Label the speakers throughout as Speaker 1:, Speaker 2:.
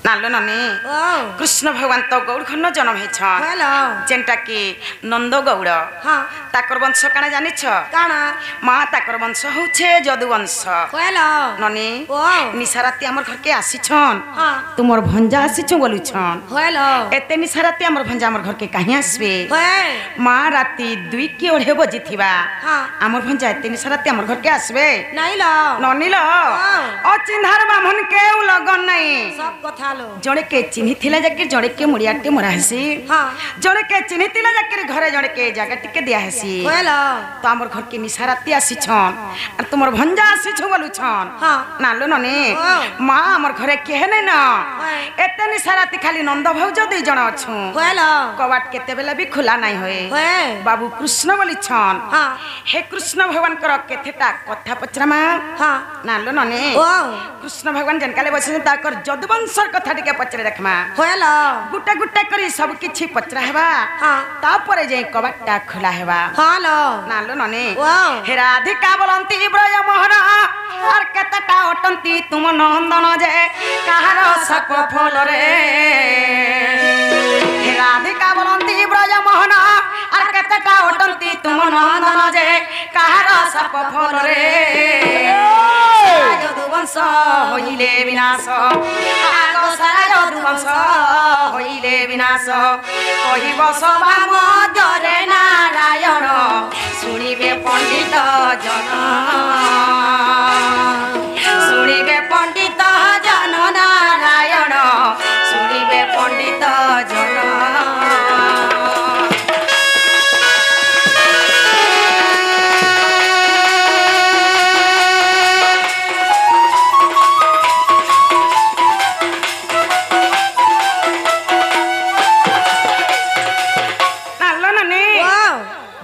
Speaker 1: नालो ननी कृष्ण भगवान तो गौड़ खन्न जन्म हेछ जेनटा कि नंद गौड़ ताकर वंश काना जानि छ
Speaker 2: काना
Speaker 1: माँ ताकर वंश होछे जदुवंश ननी निसाराती हमर घर के आसी छन तुमर भंजा आसी छ बोलु छन एते निसाराती हमर भंजा हमर घर के काहे आसबे माँ राती 2 की ओढ़े बजी थिबा हमर भंजा एते निसाराती हमर घर के आसबे
Speaker 2: नहीं लो
Speaker 1: ननी लो अचिन्हार बामन के लगन नहीं
Speaker 2: सब कथा लो
Speaker 1: जड़े के चिन्ही थिला जाके जड़े के मुड़ियाटे मरा हसी जड़े के चिन्ही थिला जाके घरे जड़े के जगह टिके दिया हसी तो हमर घर के निसाराती आसी छन और तुमर भंजा आसी छ बोलु छन नालो ननी माँ हमर घरे के नै न एते निसाराती खाली नंद भौज दे जण अछु कवाट केते बेला भी खुला नाही होए बाबू कृष्ण बोली छन हे कृष्ण भगवान कर केतेटा कथा पचरामा नालो ननी कृष्ण भगवान जनकाले बसे ताकर जदुवंशर कथा टिके पचरे देखमा गुटा गुटा करी सब किछि पचरा हेबा तापरे जे कवाटा खुला हेबा नालो ननी हे राधिका बोलंती ब्रज मोहन और केतटा अटंती तुम नंदन जे कहार सक फल रे हे राधिका बोलंती ब्रज मोहन और केतटा अटंती तुम नंदन जे कहार सक फल रे जदुवंश होइले विनाश आगो सारा जदुवंश होइले विनाश कहिब सभा मध्यरे नारायण शुणिबे पंडित जन शुणिबे पंडित जन नारायण शुणिबे पंडित जन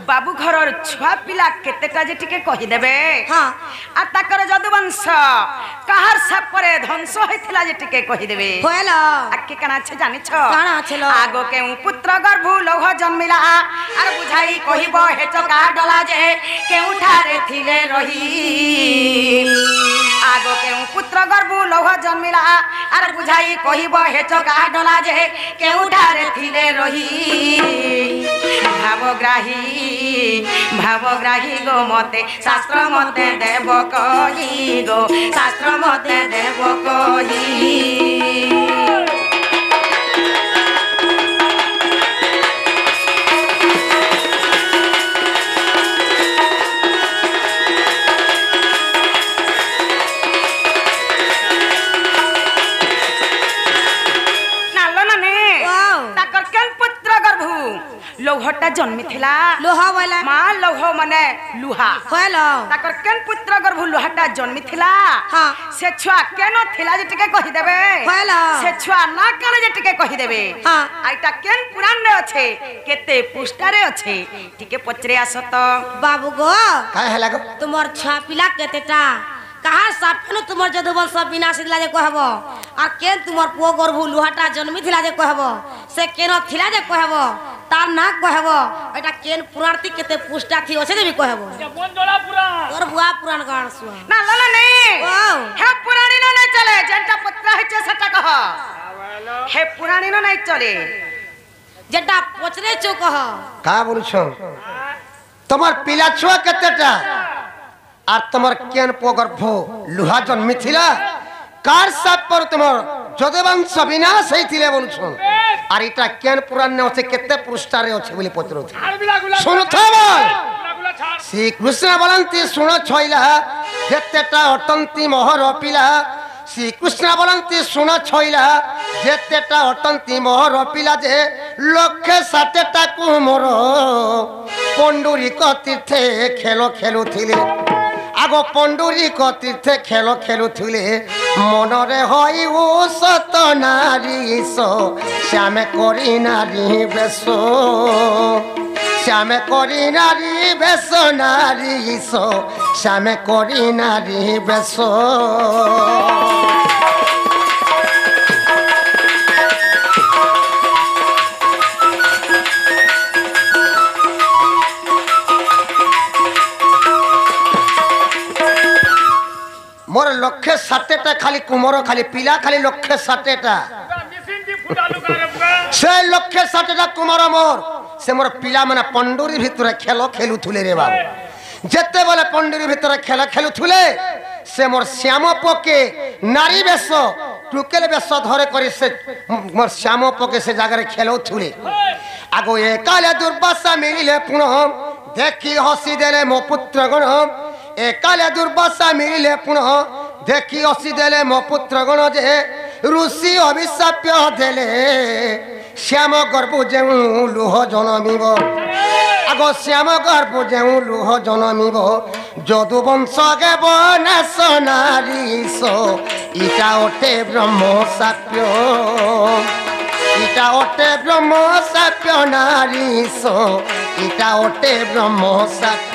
Speaker 1: बाबू घर छुआ पिला केतेटा जे टिके कहि देबे आ ताकर जदुवंश कहार सापरे ध्वंस होइथिला जे टिके कहि देबे आ के काना छ जानि छ काना छलो आगो के पुत्र गर्भ लोह जन्मिला आर बुझाई कहिबो हे चका डला जे केउठारे थिले रही आगो के पुत्र गर्भ लोह जन्मिला आर बुझाई कहिबो हे चका डला जे केउठारे थिले रही भावग्राही गो मते शास्त्र मते देव कही गो शास्त्र मते देव कही लोहटा जन्मी थिला
Speaker 2: लोहा वाला
Speaker 1: मां लोह माने लुहा
Speaker 2: होलो
Speaker 1: ताकर केन पुत्र गर्भ लोहटा जन्मी थिला से छुआ केनो थिला जे टिके कहि देबे
Speaker 2: होलो
Speaker 1: से छुआ ना करे जे टिके कहि देबे आइटा केन पुराण रे अछि केते पुष्टारे अछि टिके पचरे आसत
Speaker 2: बाबू गो
Speaker 3: काय हला गो
Speaker 2: तुमर छा पिला केतेटा कहा साफनु तुमर जदुवंश विनाश दिला जे कहबो आ केन तुमर पुओ गर्भ लोहाटा जन्मी थिला जे कहबो से केनो थिला जे कहबो तार ना कहबो एटा केन पुराणती केते पुष्टा थी ओसे देबी कहबो
Speaker 4: कोन जोड़ा पुराण
Speaker 2: तोर बुआ पुराण गान सुआ
Speaker 1: ना लाला नहीं हे पुराणी न नहीं चले जेंटा पुत्र है सेटा कह हे पुराणी न नहीं चले
Speaker 2: जेटा पचरे चो कह
Speaker 3: का बोलु छ तमर पिला छुआ केतेटा आर तमर केन पोगर्भ लुहा जन्मी थिला कार साप पर तमर जदुवंश विनाश हेथिले बोलु छ आर इटा केन पुराण ने ओसे केते पृष्ठारे अछि बोली पत्र सुन थबल श्री कृष्ण बोलंती सुन छइला जेतेटा अटंती मोहर पिला श्री कृष्ण बोलंती सुन छइला जेतेटा अटंती मोहर पिला जे लक्ष्य सातेटा को मोर पंडुरिक तीर्थे खेल खेलुथिले आगो पंडुरिक तीर्थे खेल खेलुथिले मनरे हई ओ सत नारी सो श्यामे करी नारी बेसो श्यामे करी नारी बेसो नारी सो श्यामे करी नारी बेसो मोर लक्ष्य 7टा खाली कुमर खाली पिला खाली लक्ष्य 7टा से लक्षे 60 कुमार मोर से मोर पिला माने पंडुरी भितर खेल खेलुथुले रे बाबू जेते बेले पंडुरी भितर खेल खेलुथुले से मोर श्याम पके नारी बेश टुकेल बेश धरे करी से मोर श्याम पके से जगह खेलुथुले आगो एकाले दुर्वासा मिलिले पुनः देखी हसी देले मो पुत्र गण एकाले दुर्वासा मिलिले पुनः देखी हसी देले मो पुत्र गण जे ऋषि अभिशाप्य देले श्याम गर्भ जेउ लुह जनमिब आगो श्याम गर्भ जेउ लुह जनमिब যদু বংশকে বনাশ নারীশ ইটা ওটে ব্রহ্ম সাপ্য ইটা ওটে ব্রহ্ম সাপ্য নারীশ ইটা ওটে ব্রহ্ম সাপ্য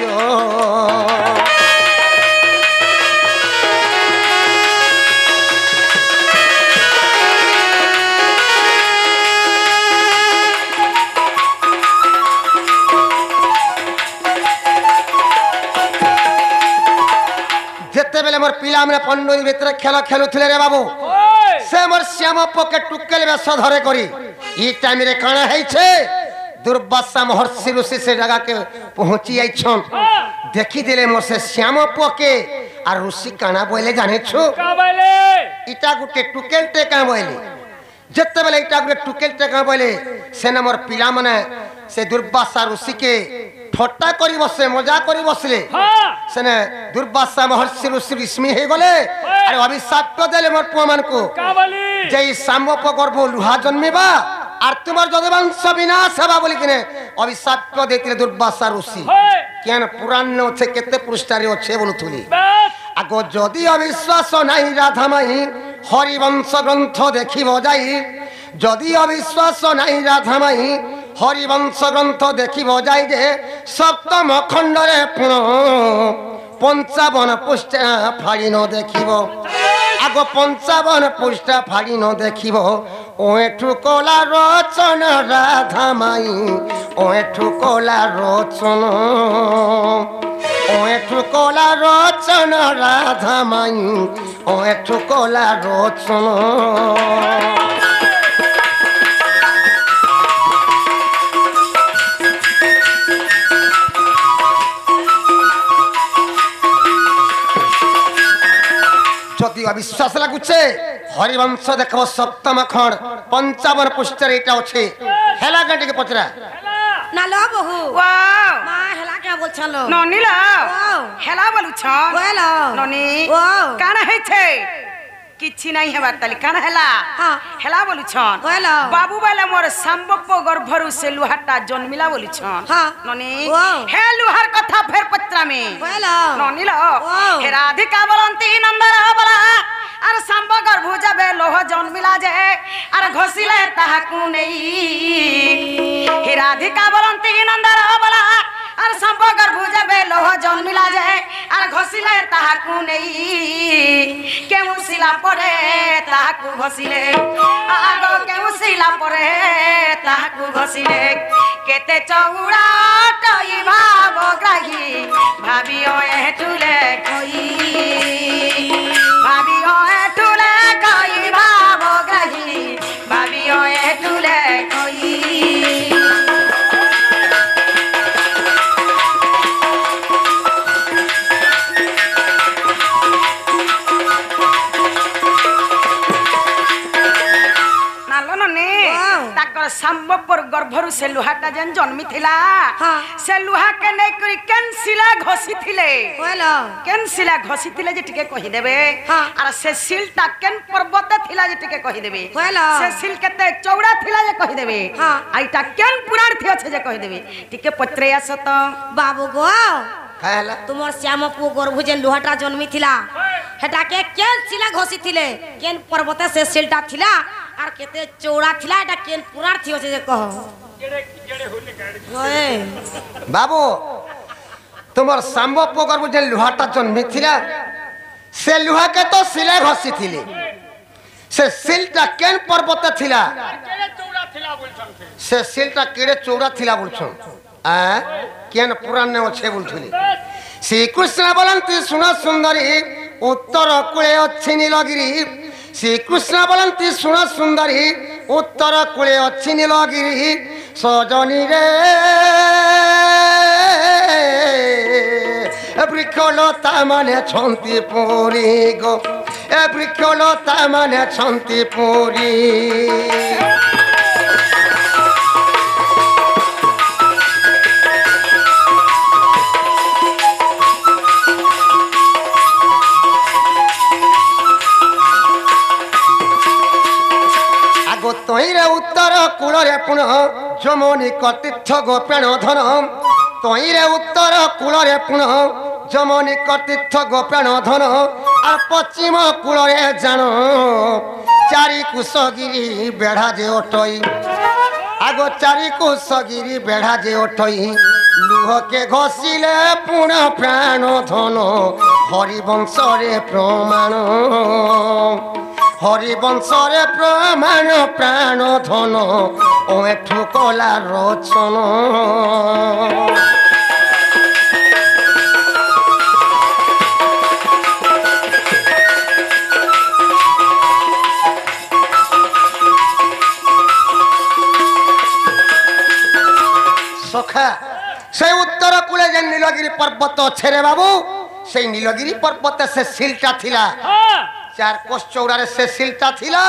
Speaker 3: जेते बेले मोर पिला माने पंडुरी भितर खेल खेलुथले रे बाबू से मोर श्याम पके टुकेल बेश धरे करी ई टाइम रे काना है छे दुर्वासा महर्षि ऋषि से जगह के पहुंची आइछन देखी देले मोर से श्याम पके आ ऋषि काना बोले जाने छु का बोले इटा गुटे टुकेल टे का बोले जेते बेले इटा गुटे टुकेल टे का बोले से न मोर पिला माने से दुर्वासा ऋषि के ठट्टा करी बसले मजा करी बसले सेने दुर्वासा महर्षि ऋषि विस्मी हे गले अरे अभिशाप देले मोर पुआ मान को का बोली जे सामप गर्भ लुहा जन्मेबा आर तुमार जदवंश विनाश हेबा बोली किने अभिशाप देतिले दुर्वासा ऋषि केन पुराण न छे केते पृष्ठारे छे बोलुथुली आगो जदि अविश्वास नाही राधा माई हरिवंश ग्रंथ देखिबो जाई जदि अविश्वास नाही राधा माई हरिवंश ग्रंथ देखिबो जाई जे सप्तम खंडरे पुनः 55 पृष्ठा फाड़ी न देखिबो आगो 55 पृष्ठा फाड़ी न देखिबो ओएठु कोला रचन राधा माई ओएठु कोला रचन ओएठु कोला रचन राधा माई ओएठु कोला रचन जदि अविश्वास लगुचे हरिवंश देखो सप्तम खंड 55 पृष्ठरे एटा अछि हेला गंटे के पचरा
Speaker 2: ना लो बहु
Speaker 1: वाओ
Speaker 2: मां हेला के बोल छलो
Speaker 1: ननी ला हेला बोलु छ
Speaker 2: बोलो
Speaker 1: ननी
Speaker 2: वाओ
Speaker 1: काना है छे किछि नहीं हेबार ताली काना हेला
Speaker 2: हां
Speaker 1: हेला बोलु छन
Speaker 2: बोलो
Speaker 1: बाबू वाला मोर संबप गर्भरु से लुहाटा जन्मिला बोलु छन
Speaker 2: हां
Speaker 1: ननी
Speaker 2: वाओ
Speaker 1: हे लुहार कथा फेर पत्रा में
Speaker 2: बोलो
Speaker 1: ननी ला
Speaker 2: वाओ
Speaker 1: हे राधिका बोलंती नंदर बोला अरे संब गर्भ जाबे लोह जन्मिला जे अरे घोसिले ताहाकु नेई हे राधिका बोलंती नंदर बोला अरे संब गर्भ जाबे लोह जन्मिला जे अरे घोसिले ताहाकु नेई केउ सिला पड़े ताहाकु घोसिले आगो केउ सिला पड़े ताहाकु घोसिले केते चौड़ा टई भाव ग्राही भाबियो एठुले कोई भाबियो एठुले कोई भाव ग्राही भाबियो एठुले कोई संबपर गर्भरु से लुहाटा जन जन्मी थिला से लुहा के नै करी केनसिला घसी थिले बोलो केनसिला घसी थिले जे टिके कहि देबे आर से सिलटा केन पर्वत थिला जे टिके कहि देबे बोलो से सिल केते चौड़ा थिला जे कहि देबे आइटा केन पुराण थि अछि जे कहि देबे टिके पत्रे आस त
Speaker 2: बाबू गो
Speaker 3: हैला
Speaker 2: तुमर श्याम पु गर्भ जे लुहाटा जन्मी थिला हेटा के केन सिला घसी थिले केन पर्वत से सिलटा थिला आर केते चौड़ा थिला एटा केन पुराण थियो से जे कह केड़े होले ओए
Speaker 3: बाबू तुमर सांबो पोगर बुझे लुहाटा जन्मी थिला से लुहा के तो सिले घसी थिले से सिलटा केन पर्वत थिला
Speaker 4: केड़े चौड़ा थिला बोलछन
Speaker 3: से सिलटा केड़े चौड़ा थिला बोलछन आ केन पुराण ने छे बोलथुली श्री कृष्ण बोलंती सुन सुंदरी उत्तर कुळे अछि नीलगिरी श्री कृष्ण बोलंती सुन सुंदरी उत्तर कूले अच्छी नीलगिरी सजनी रे वृक्षलता माने छंती पुरी गो ए वृक्षलता माने छंती पुरी आगो तईरे उत्तर कूल पुण जमनी कतीर्थ गोपेण धन तईरे उत्तर कूल पुण जमनी कतीर्थ गोपेण धन और पश्चिम कूल जान चारि कुशगिरी बेढ़ा जे ओटई आगो चारि कुशगिरी बेढ़ा जे ओटई लुह के घसिले पुण प्राण धन हरिवंश रे प्रमाण हरिवंश रे प्रमाण प्राण धन ओ एठु कला रचन सखा से उत्तर कूले जे नीलगिरी पर्वत अच्छे रे बाबू से नीलगिरी पर्वत से सिलटा थिला चार कोस चौड़ारे से सिलटा थिला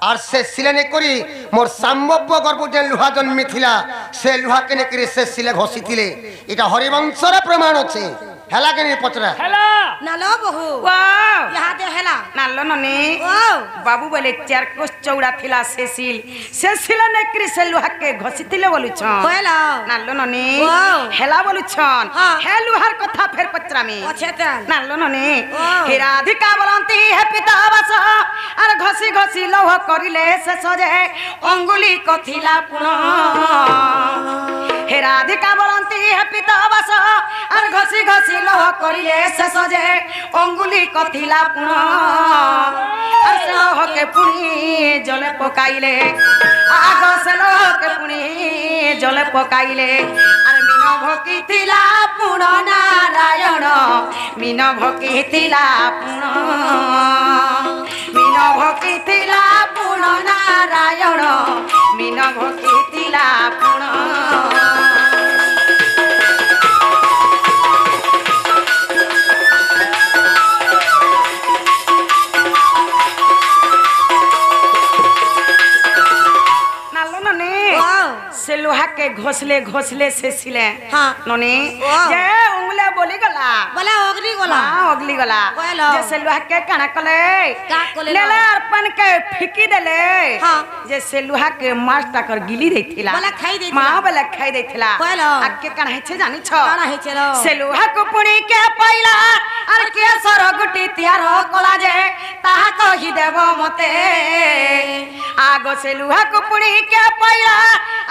Speaker 3: और से सिले करी मोर संभव गर्भ जे लुहा जन्मी थिला से लुहा के नेकरी से सिले घोषी थिले इटा हरिवंशर प्रमाण अछि हेला के नहीं पचरा
Speaker 4: हेला
Speaker 2: नालो बहु
Speaker 1: वाह
Speaker 2: यहाँ दे हेला
Speaker 1: नालो ननी
Speaker 2: वाह
Speaker 1: बाबू बोले 4 कोस चौड़ा थिला सेसिल नेकरी से लुहा के घसितिले बोलु छन
Speaker 2: हेला
Speaker 1: नालो ननी
Speaker 2: वाह
Speaker 1: हेला बोलु छन
Speaker 2: हाँ।
Speaker 1: हे लुहार कथा फेर पचरामी
Speaker 2: अच्छे तन
Speaker 1: नालो ननी
Speaker 2: वाह।
Speaker 1: हे राधिका बोलंती हे पिता बस अर घसी घसी लौह करिले से सजे अंगुली कथिला पुण हे राधिका बोलंती हे पिता बस अर घसी घसी लौह करिले से सजे अंगुली कथिला पुण अर से लौह के पुणी जले पकाइले आग से लौह के पुणी जले पकाइले अर मीन भकी थिला पुण नारायण मीन भकी थिला पुण मीन भकी थिला पुण नारायण मीन भकी थिला पुण से लोहा के घोसले घोसले से सिले
Speaker 2: हाँ।
Speaker 1: ननी
Speaker 2: वाह।
Speaker 1: जे उंगले बोली गला
Speaker 2: बोला ओगली गोला
Speaker 1: हां अगली गला
Speaker 2: बोलो।
Speaker 1: जैसे लोहा के काना कले
Speaker 2: का कोले
Speaker 1: ले ले अर्पण के फिकी देले
Speaker 2: हाँ।
Speaker 1: जैसे लोहा के मास्टर कर गिली देथिला
Speaker 2: बोला खाई देथिला।
Speaker 1: मां बोला खाई देथिला
Speaker 2: बोलो।
Speaker 1: आके काना हेछे जानी छ
Speaker 2: काना हेछे रो।
Speaker 1: से लोहा को पुणी के पाइला अर के सरगुटी त्यार कला जे ताहा कहि देव मते आगो से लोहा को पुणी के पाइला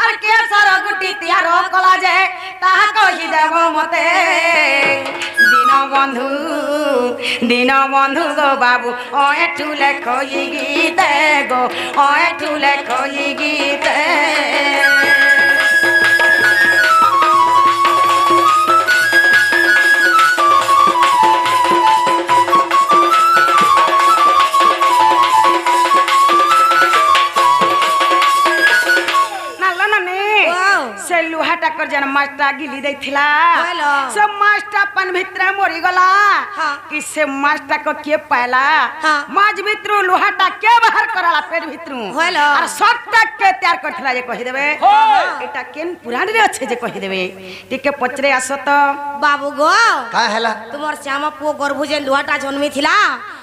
Speaker 1: अर के सरगुटी त्यार कला जे ताहा कहि देव मते दीन बंधु गो बाबू ओ एठु लेखो ई गीत गो ओ एठु लेखो ई गीत से लुहा टाकर जन मास्टर गिली देथिला
Speaker 2: बोलो।
Speaker 1: से मास्टर अपन भितर मोरी गला
Speaker 2: हाँ।
Speaker 1: कि से मास्टर को के पाला
Speaker 2: हाँ।
Speaker 1: माज भितरु लुहाटा के बाहर कराला पेट भितरु
Speaker 2: बोलो।
Speaker 1: और सब तक के तैयार करथिला जे कहि देबे एटा केन पुराण रे अच्छे जे कहि देबे टिके पचरे आसो तो
Speaker 2: बाबू गो
Speaker 3: का हेला
Speaker 2: तुमर श्यामा पुओ गर्भ जे लुहाटा जन्मी थिला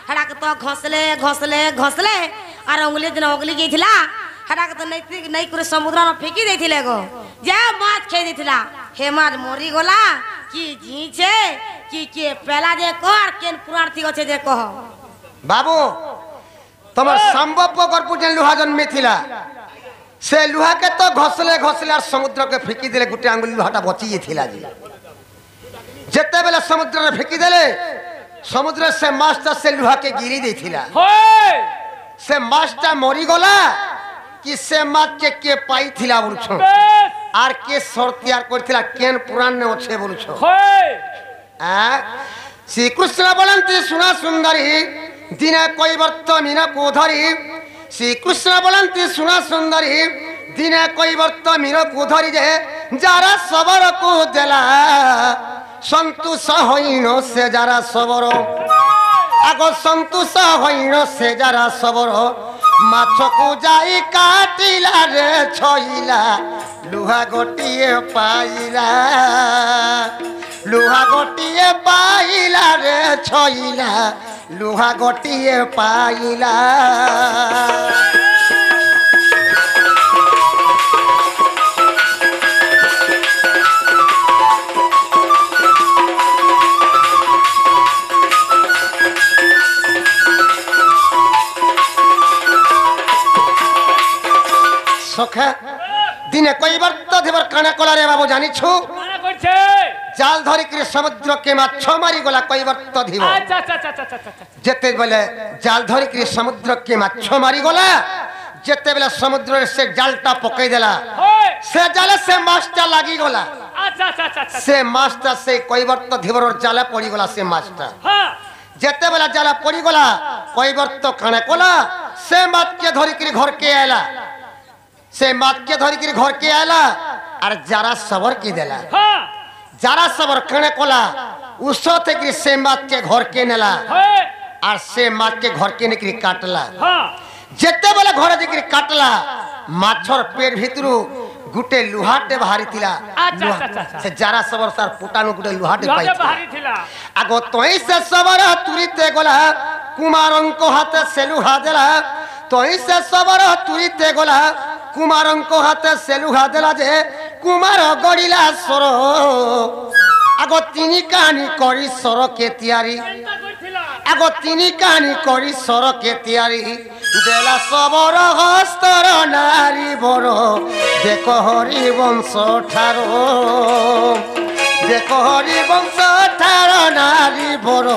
Speaker 2: हेडा के तो घसले घसले घसले और अंगुली दिन अगली गई थिला हेडा के तो नहीं करे समुद्र में फेंकी देथिले गो जे माछ खाई देथिला हे माछ मरी गला की जी छे की के पहला जे कर केन पुराण थी अछि जे कह
Speaker 3: बाबू तमर संभव गर्भ जे लुहा जन्मी थिला से लुहा के तो घसले घसले और समुद्र के फेंकी देले गुटे आंगुली लुहाटा बची थिला जी जेते बेले समुद्र रे फेंकी देले समुद्र से मास्टर से लुहा के गिरी देथिला से मास्टर मरी गला कि से मात के पाई थिला बोलछो आर के सर तैयार करथिला केन पुराण ने अच्छे बोलछो श्री कृष्ण बोलंती सुना सुंदरी दिने कोई वर्त मीना को धरी শ্রীকৃষ্ণ বলন্তি শুনা সুন্দরী দিনে কৈবর্ত মীরকু ধরি যে যারা সবরকু দেলা সন্তোষ হইন সে যারা সবর আগ সন্তোষ হইন সে যারা সবর মাছকু যাই কাটিলা রে ছইলা লুহা গোটিয়ে পাইলা লুহা গোটিয়ে পাইলা রে ছইলা লুহা গোটিয়ে পাইলা সখা দিনে কইবার তো দেবার কানা কলারে বাবু জানিছু
Speaker 4: কানা করছে
Speaker 3: জাল ধরি করে সমুদ্রকে মাছ মারি গলা কইবার তো দিব
Speaker 4: আচ্ছা আচ্ছা আচ্ছা আচ্ছা আচ্ছা
Speaker 3: যেতে বলে জাল ধরি করে সমুদ্রকে মাছ মারি গলা যেতে বেলা সমুদ্রের সে জালটা পকাই দেলা
Speaker 4: হয়
Speaker 3: সে জালে সে মাছটা লাগি গলা
Speaker 4: আচ্ছা আচ্ছা আচ্ছা আচ্ছা
Speaker 3: সে মাছটা সে কইবার তো ধীবর জালে পড়ি গলা সে মাছটা
Speaker 4: হ্যাঁ
Speaker 3: যেতে বেলা জালে পড়ি গলা কইবার তো কানা কলা সে মাছকে ধরি করে ঘরকে আইলা সে মাছকে ধরি করে ঘরকে আইলা আর যারা সবর কি দেলা
Speaker 4: হ্যাঁ
Speaker 3: যারা সবর কানে কলা উৎস থেকে সে মাছকে ঘরকে নেলা
Speaker 4: হয়
Speaker 3: আর সে মাছকে ঘরকে নিয়ে কাটলা
Speaker 4: হ্যাঁ
Speaker 3: যেতে বেলা ঘরে দিকে কাটলা মাছর পেট ভিতরু গুটে লুহাটে বাহারি থিলা
Speaker 4: আচ্ছা, আচ্ছা, আচ্ছা, আচ্ছা।
Speaker 3: সে যারা সবর তার পুটানো গুটে লুহাটে
Speaker 4: লগে
Speaker 3: পাইছে
Speaker 4: বাহারি থিলা
Speaker 3: আগ তোই সে সবর তুরিতে গলা কুমারঙ্ক হাতে সে লুহা দেলা তোই সে সবর তুরিতে গলা কুমারঙ্ক হাতে সে লুহা দেলা যে কুমার গড়িলা সর আগ তিনি কানি করি সরকে তিয়ারি
Speaker 4: চিন্তা করছিলা
Speaker 3: আগ তিনি কানি করি সরকে তিয়ারি দেলা সবর হস্তর নারী বড় দেখ হরি বংশ ঠার দেখ হরি বংশ ঠার নারী বড়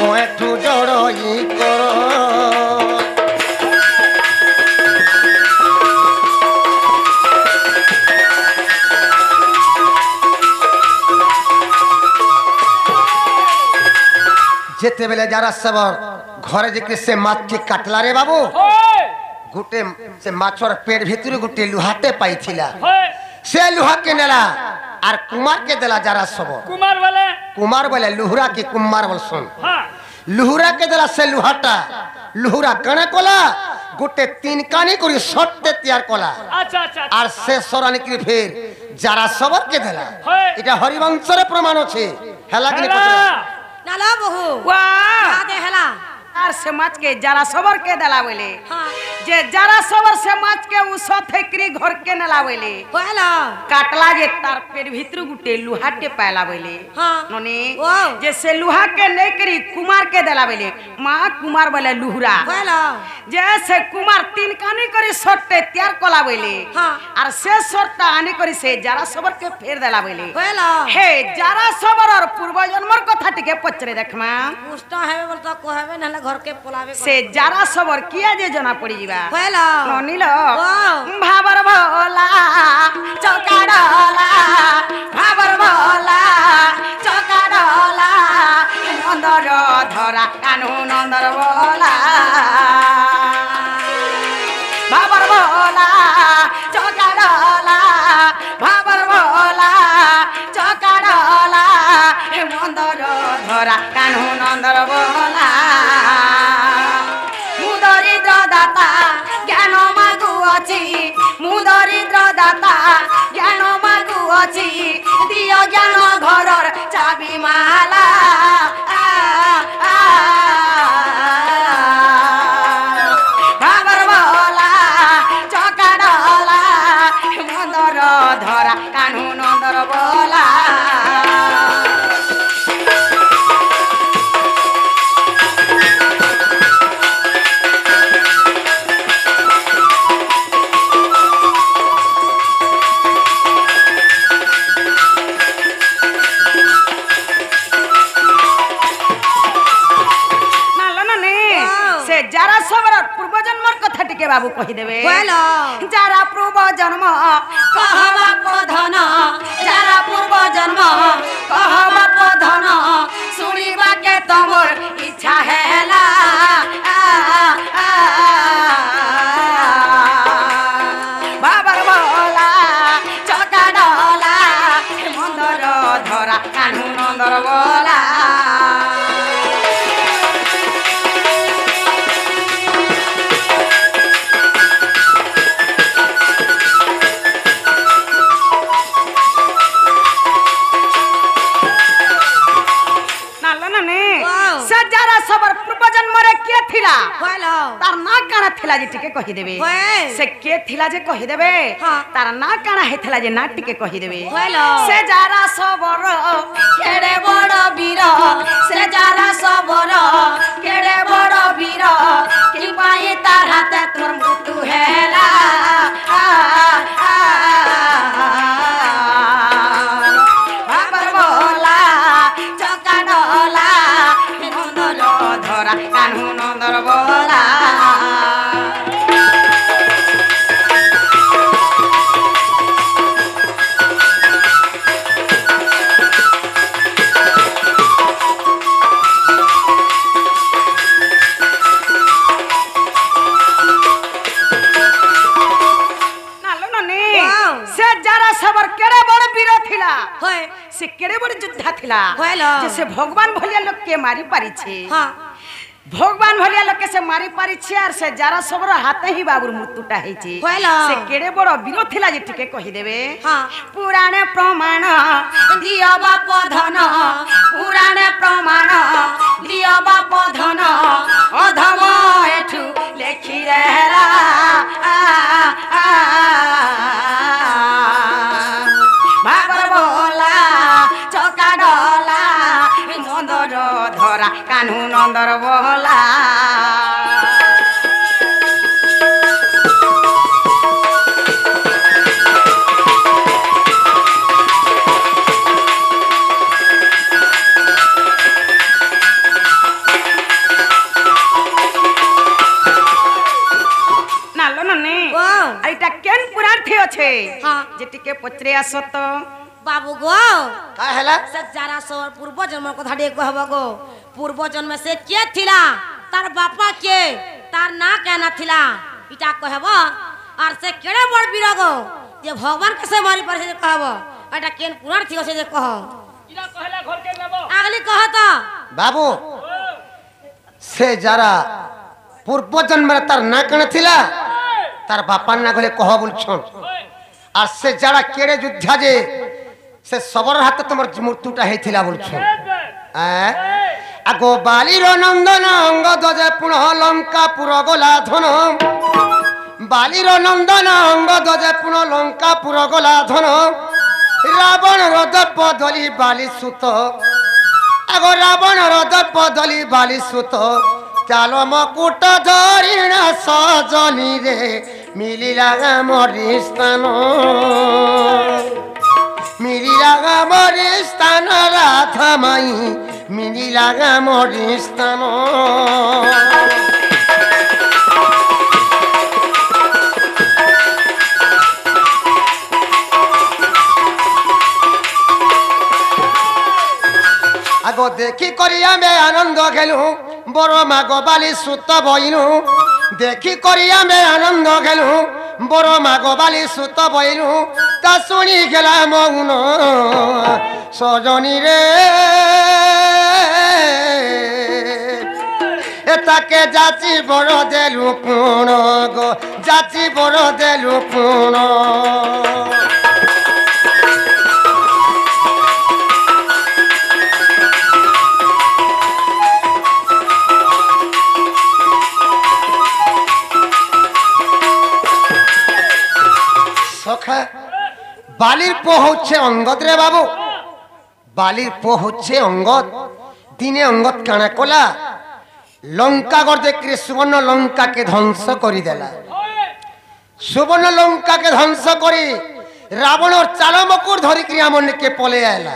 Speaker 3: ও একটু জড়ই কর যেতে বেলে যারা সবর ঘরে দেখলে সে মাছকে কাটলা রে বাবু
Speaker 4: হয়
Speaker 3: গুটে সে মাছর পেট ভিতরে গুটে লুহাতে পাইছিলা
Speaker 4: হয়
Speaker 3: সে লুহাকে নেলা আর কুমারকে দেলা যারা সবর
Speaker 4: কুমার বলে
Speaker 3: কুমার বলে লুহুরা के कुमार बोलसन
Speaker 4: হ্যাঁ
Speaker 3: लुहुरा के देला से लुहाटा लुहुरा कने कोला गुटे तीन कानी करी सट्टे तैयार कोला
Speaker 4: আচ্ছা আচ্ছা
Speaker 3: আর সে সরানি কি ফের যারা সবর के देला
Speaker 4: হয়।
Speaker 3: এটা হরিবংশের প্রমাণ আছে হেলা কি
Speaker 4: হেলা।
Speaker 2: না লো বহু
Speaker 1: वाह
Speaker 2: না দে হেলা
Speaker 1: আর সে মাছকে যারা সবর কে দেলা বলে
Speaker 2: হ্যাঁ
Speaker 1: যে যারা সবর সে মাছকে উস থেকে ঘর কে নেলা বলে
Speaker 2: কইলা
Speaker 1: কাটলা যে তার পেট ভিতর গুটে লুহাটে পায়লা বলে
Speaker 2: হ্যাঁ।
Speaker 1: ননি
Speaker 2: ওয়াও।
Speaker 1: যে সে লুহা के नहीं करी कुमार के देला बले माँ कुमार बोले लुहुरा
Speaker 2: কইলা
Speaker 1: जैसे कुमार तीन कानी करी सट्टे तैयार कला बोले
Speaker 2: हाँ।
Speaker 1: और से सट्टा आनी करी से जारा सबर के फेर देला बोले
Speaker 2: কইলা
Speaker 1: हे जारा सबर और पूर्व जन्मर कथा टिके पचरे देखमा
Speaker 2: পুষ্ট হেবে বল তো কহেবে নালে ঘরকে পোলাবে
Speaker 1: से जारा सबर किया जे जना पड़ी जीवा
Speaker 2: কইলা
Speaker 1: ननिल
Speaker 2: वाह।
Speaker 1: भाबर भोला चौका डोला भाबर भोला चौका डोला नंदर धरा कानू नंदर बोला भाबर भोला चौका डोला भाबर भोला चौका डोला नंदर धरा कानू नंदर बोला मुदरिद्र दाता ज्ञान मागुअछि मुदरिद्र दाता ज्ञान मागुअछि दियो ज्ञान घरर चाबी माला भाबर भोला चका डला मन्दर धरा कानू नन्दर बोला से जारा सबर पूर्व जन्मर कथा टिके बाबू कहि देबे
Speaker 2: কইলা
Speaker 1: जारा पूर्व जन्म कहबा पधन जारा पूर्व जन्म कहबा पधन सुनिबा के तमोर इच्छा हेला थिला जे टिके कहि देबे
Speaker 2: होए।
Speaker 1: से के थिला जे कहि देबे
Speaker 2: हाँ।
Speaker 1: तार ना काना हेथिला जे ना टिके कहि देबे
Speaker 2: होइलो।
Speaker 1: से जारा सबर केड़े बड़ वीर से जारा सबर केड़े बड़ वीर कि पाई तार हाथे तोर मृत्यु हेला बाबर बोला चका डोला नंदर धरा कान्हू नंदर बोला सबर केड़े बड़ वीर थिला
Speaker 2: होए।
Speaker 1: से केड़े बड़ योद्धा थिला
Speaker 2: होइलो।
Speaker 1: जैसे भगवान भलिया लोग के मारी पारी छे
Speaker 2: हाँ
Speaker 1: भगवान भलिया लोग के से मारी पारी छे और से जारा सबर हाथे ही बाबुर मृत्युटा हे छे
Speaker 2: होइलो।
Speaker 1: से केड़े बड़ वीर थिला जे टिके कहि देबे
Speaker 2: हाँ।
Speaker 1: पुराणे प्रमाण दिया बाप धन पुराणे प्रमाण दिया बाप धन अधम एठु लेखि रहला बाबर बोला चका डोला नंदर धरा कान्हू नंदर बोला नालो नने आइटा केन पुरार्थी अछे
Speaker 2: हाँ।
Speaker 1: जे टिके पचरे आसो तो
Speaker 2: बाबू गो
Speaker 3: का हैला
Speaker 2: से जारा सबर पूर्व जन्म को धाडे कहब गो पूर्व जन्म से के थिला तार बापा के तार ना कहना थिला इटा कहब और से केड़े बड़ वीर गो जे भगवान के से मारी पर से कहब एटा केन पुराण थी से जे कह
Speaker 4: इला कहला घर के नेबो
Speaker 2: अगली कहत
Speaker 3: बाबू से जरा पूर्व जन्म तार ना कण थिला तार बापा ना गले कह बोलछन और से जरा केड़े युद्धा जे से सबर हाथ तुमर मृत्युटा हेथिला बोलछन आगो बालीर नंदन अंग दजे पुनः लंका पुर गला धन बालीर नंदन अंग दजे पुनः लंका पुर गला धन रावण रदप दली बाली सुत आगो रावण रदप दली बाली सुत चालो मकुट धरिण सजनी रे मिलिला मरी स्थान मिलिला मरी स्थान राधा माई मिलिला मरी स्थान आगो देखी करिया में आनंद गेलु बड़ माग बाली सुत बइनु देखी करिया में आनंद गेलु बड़ माग बाली सुत बइनु ता सुनी गेला मौन सजनी रे एताके जाची बड़ देलु पुण गो जाची बड़ देलु पुण सखा बालिर पो होच्छे अंगद रे बाबू बालिर पो होच्छे अंगद दिने अंगद काना कोला लंका गढ़ देखिए सुवर्ण लंका के ध्वंस करी देला सुवर्ण लंका के ध्वंस करी रावण और चालमकुर धरी क्रियामन के पले आला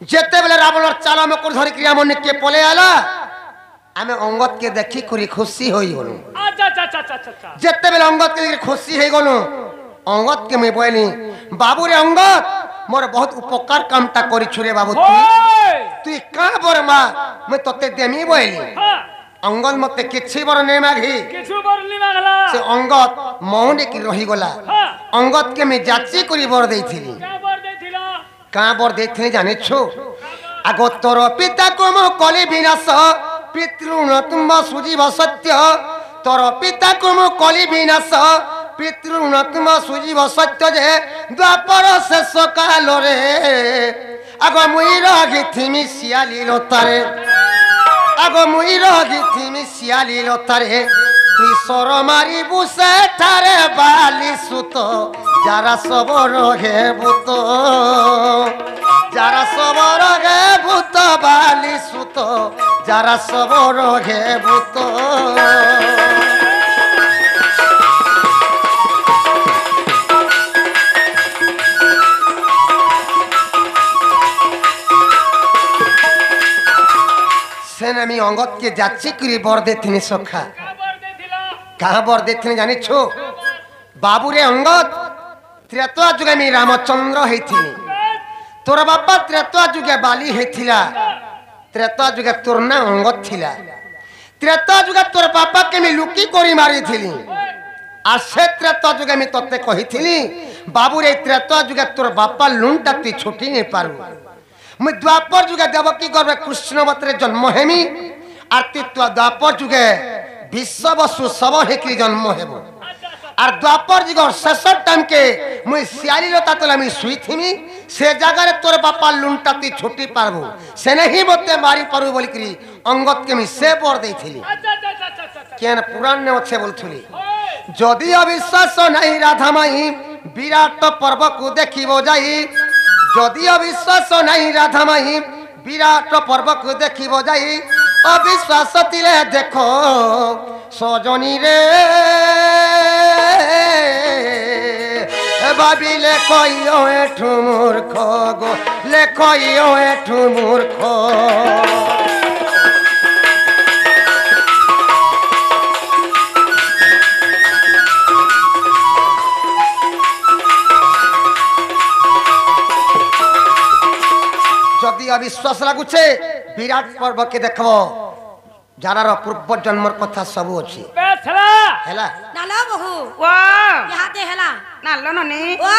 Speaker 3: जेते बेले रावण और चालमकुर धरी क्रियामन के पले आला आमे अंगद के देखी करी खुशी होई गनु
Speaker 4: अच्छा अच्छा अच्छा अच्छा
Speaker 3: जेते बेले अंगद के देखी खुशी हे गनु अंगद के मैं बोली बाबू रे अंगद मोर बहुत उपकार कामटा करी छुरे बाबू तू का बर मा मैं तते देमी बोली अंगद मते किछि बर नै मागी
Speaker 4: किछु बरली मागला
Speaker 3: से अंगद मौने की रही गला अंगद के मैं जाची करी बर देइथिली
Speaker 4: का बर देथिला
Speaker 3: का बर देइथिली जाने छो आगो तोर पिता को मो कली विनाश पितृण तुम सुजीव सत्य तोर पिता को मो कली विनाश पितृण तुम सुजीव सत्य जे द्वापर शेष काल रे आगो मुई रगिथिमि सियाली लतारे आगो मुई रगिथिमि सियाली लतारे তুই সর মারিবু সেঠারে বালি সুত যারা সবর হে ভূত যারা সবর হে ভূত বালি সুত যারা সবর হে ভূত সেন আমি অঙ্গদকে যাচ্ছি করি বর দেখিনি সখা
Speaker 4: কাবার দিছিল
Speaker 3: কাহা বর দেখিনি জানিছ বাবুরে অঙ্গদ ত্রেতয়া যুগে আমি রামচন্দ্র হইছিনি তোর বাবা ত্রেতয়া যুগে বালি হয়েছিলা ত্রেতয়া যুগে তোর না অঙ্গদ ছিলা ত্রেতয়া যুগে তোর বাবাকে আমি লুকি করে মারিছিলি আর সে ত্রেতয়া যুগে আমি তোতে কহিছিলি বাবুর এই ত্রেতয়া যুগে তোর বাবা লুনটা তুই ছুটি নি পারু মুই দ্বাপর যুগে দেবকী গর্ভে কৃষ্ণবতের জন্ম হেমি আর তুই দ্বাপর যুগে বিশ্ববসু সব হেকি জন্ম হেব আর দ্বাপর যুগর শেষ টাইমকে মুই শিয়ালিলতা তলে আমি শুইথিমি সে জায়গায় তোর বাপা লুনটা তুই ছুটি পারবো সেনে হি মতে মারি পারু বলিকি অঙ্গদকে আমি সে বর দেইছিলি কেন পুরাণে অছে বলছিলি যদি অবিশ্বাস নাই রাধামাই বিরাট পর্বকু দেখিব যাই যদি অবিশ্বাস নাই রাধামাই বিরাট পর্বকু দেখিব যাই অবিশ্বাস তিলে দেখ সজনী রে ভাবিলে কইও এঠু মূর্খ গো লেখইও এঠু মূর্খ যদি অবিশ্বাস লাগুছে বিরাট পর্বকে দেখব যারার পূর্ব জন্মর কথা সবু আছে
Speaker 4: বেছলা
Speaker 3: হেলা
Speaker 2: নালো বহু
Speaker 1: ও
Speaker 2: ইহাতে হেলা
Speaker 1: নালো ননি
Speaker 2: ও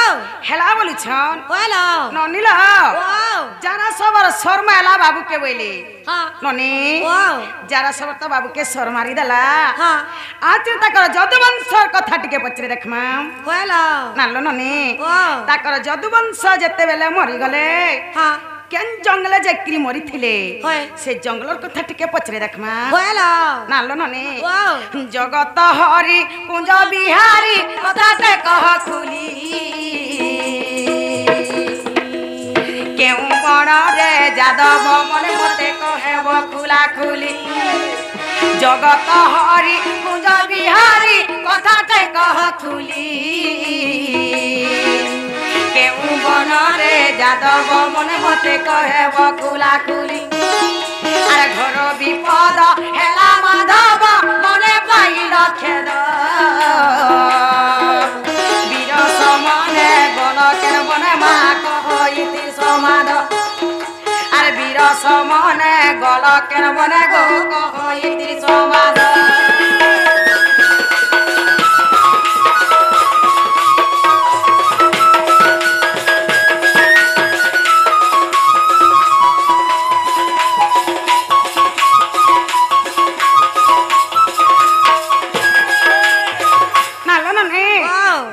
Speaker 1: হেলা বলিছন
Speaker 2: কইলো
Speaker 1: ননিল
Speaker 2: ও
Speaker 1: যারা সবার শর্মা এলা বাবুকে বইলে
Speaker 2: হ্যাঁ
Speaker 1: ননি
Speaker 2: ও
Speaker 1: যারা সবার তো বাবুকে শর মারি দেলা
Speaker 2: হ্যাঁ
Speaker 1: আর চিন্তা কর যদুবংশর কথা টিকে পচরে দেখমা
Speaker 2: কইলো
Speaker 1: নালো ননি
Speaker 2: ও
Speaker 1: তাকর যদুবংশ যেতেবেলে মরিগলে
Speaker 2: হ্যাঁ
Speaker 1: কেন জঙ্গলে যাইকি মরিଥିଲେ
Speaker 2: হয়
Speaker 1: সে জঙ্গলর কথা টিকে পচরে দেখমা
Speaker 2: কইলো
Speaker 1: নালো ননি
Speaker 2: ও
Speaker 1: জগত হরি কুঞ্জ বিহারি কথাতে কহ খুলি কেউ বড় রে যাদব মনে মতে কহেব খুলা খুলি জগত হরি কুঞ্জ বিহারি কথাতে কহ খুলি কেউ বনরে যাদব মনে মতে কহেব খুলা খুলি আর ঘর বিপদ হেলা মাধব মনে পাইল খেদ বীর সমনে গলকের মনে মা কহিতি সমাধ আর বীর সমনে গলকের মনে গো কহিতি সমাধ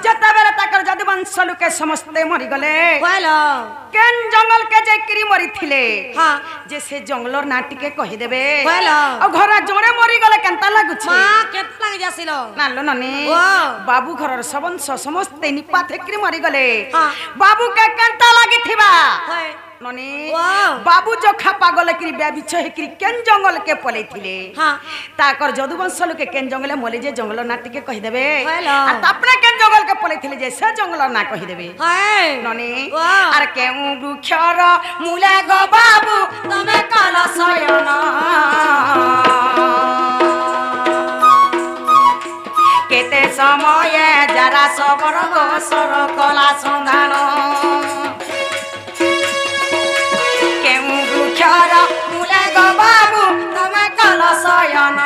Speaker 1: যেତେବେଳେ ତାଙ୍କର ଯଦୁବଂଶ ଲୋକେ ସମସ୍ତେ ମରିଗଲେ
Speaker 2: কইলো
Speaker 1: କେନ୍ ଜଙ୍ଗଲ କେ ଯାଇକିରି ମରିଥିଲେ
Speaker 2: হ্যাঁ
Speaker 1: ଯେ ସେ ଜଙ୍ଗଲର ନାଁ ଟିକେ କହିଦେବେ
Speaker 2: কইলো
Speaker 1: ଆଉ ଘର ଜଣେ ମରିଗଲେ କେନ୍ତା ଲାଗୁଛି
Speaker 2: মা কেত লাগি যাছিল
Speaker 1: ନାଲୋ ନନି
Speaker 2: ও
Speaker 1: ବାବୁ ଘରର ସବଂଶ ସମସ୍ତେ ନିପାତ ହେଇକିରି ମରିଗଲେ
Speaker 2: ହଁ
Speaker 1: ବାବୁ କେ କେନ୍ତା ଲାଗିଥିବା
Speaker 2: হয়
Speaker 1: ନନି
Speaker 2: ও
Speaker 1: ବାବୁ ଯୋଖା ପାଗଲ କିରି ବ୍ୟାବିଛ ହେଇକିରି କେନ୍ ଜଙ୍ଗଲ କେ ପଲେଇଥିଲେ
Speaker 2: হ্যাঁ
Speaker 1: ତାକର ଯଦୁବଂଶ ଲୋକେ କେନ୍ ଜଙ୍ଗଲେ ମଲେ ଯେ ଜଙ୍ଗଲ ନାଁ ଟିକେ କହିଦେବେ
Speaker 2: କହିଲ।
Speaker 1: আর ତାପରେ କେନ୍ ଜଙ୍ଗଲ କେ ପଲେଇଥିଲେ ଯେ ସେ ଜଙ୍ଗଲ ନାଁ କହିଦେବେ
Speaker 2: হয়
Speaker 1: ননি
Speaker 2: ও
Speaker 1: আর কেউ বৃক্ষর মূলে গো বাবু তুমি কল শয়ন কেতে সময়ে যারা সবর গোসর কলা সন্ধান কেউ বৃক্ষর মূলে গো বাবু তুমি কল শয়ন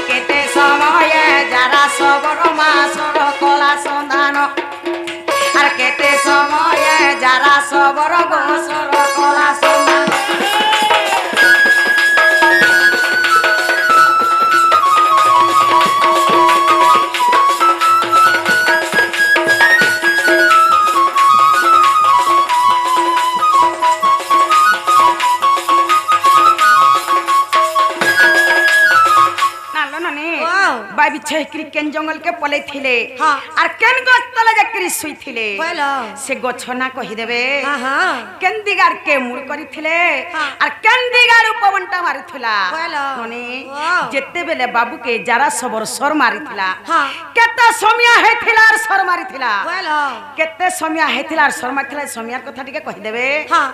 Speaker 1: কেতে সময়ে যারা সবর মাসর কলা সন্ধান আর কেতে সময়ে যারা সবর গোসর কলা সন্ধান बिछे करी केन जंगल के पले थिले
Speaker 2: हाँ।
Speaker 1: और केन गछ तले जाकरी सुई थिले
Speaker 2: बोलो
Speaker 1: से गछ ना कहि देबे
Speaker 2: हाँ हाँ
Speaker 1: केन दिगार के मुड़ करी थिले
Speaker 2: हाँ।
Speaker 1: और केन दिगार उपवंटा मारिथुला
Speaker 2: बोलो
Speaker 1: ननी
Speaker 2: वाह।
Speaker 1: जेते बेले बाबू के जरा सबर सर मारिथिला
Speaker 2: हाँ।
Speaker 1: केते समिया हेथिला और सर मारिथिला
Speaker 2: बोलो
Speaker 1: केते समिया हेथिला और सर मारिथिला समियार कथा टिके कहि देबे
Speaker 2: हाँ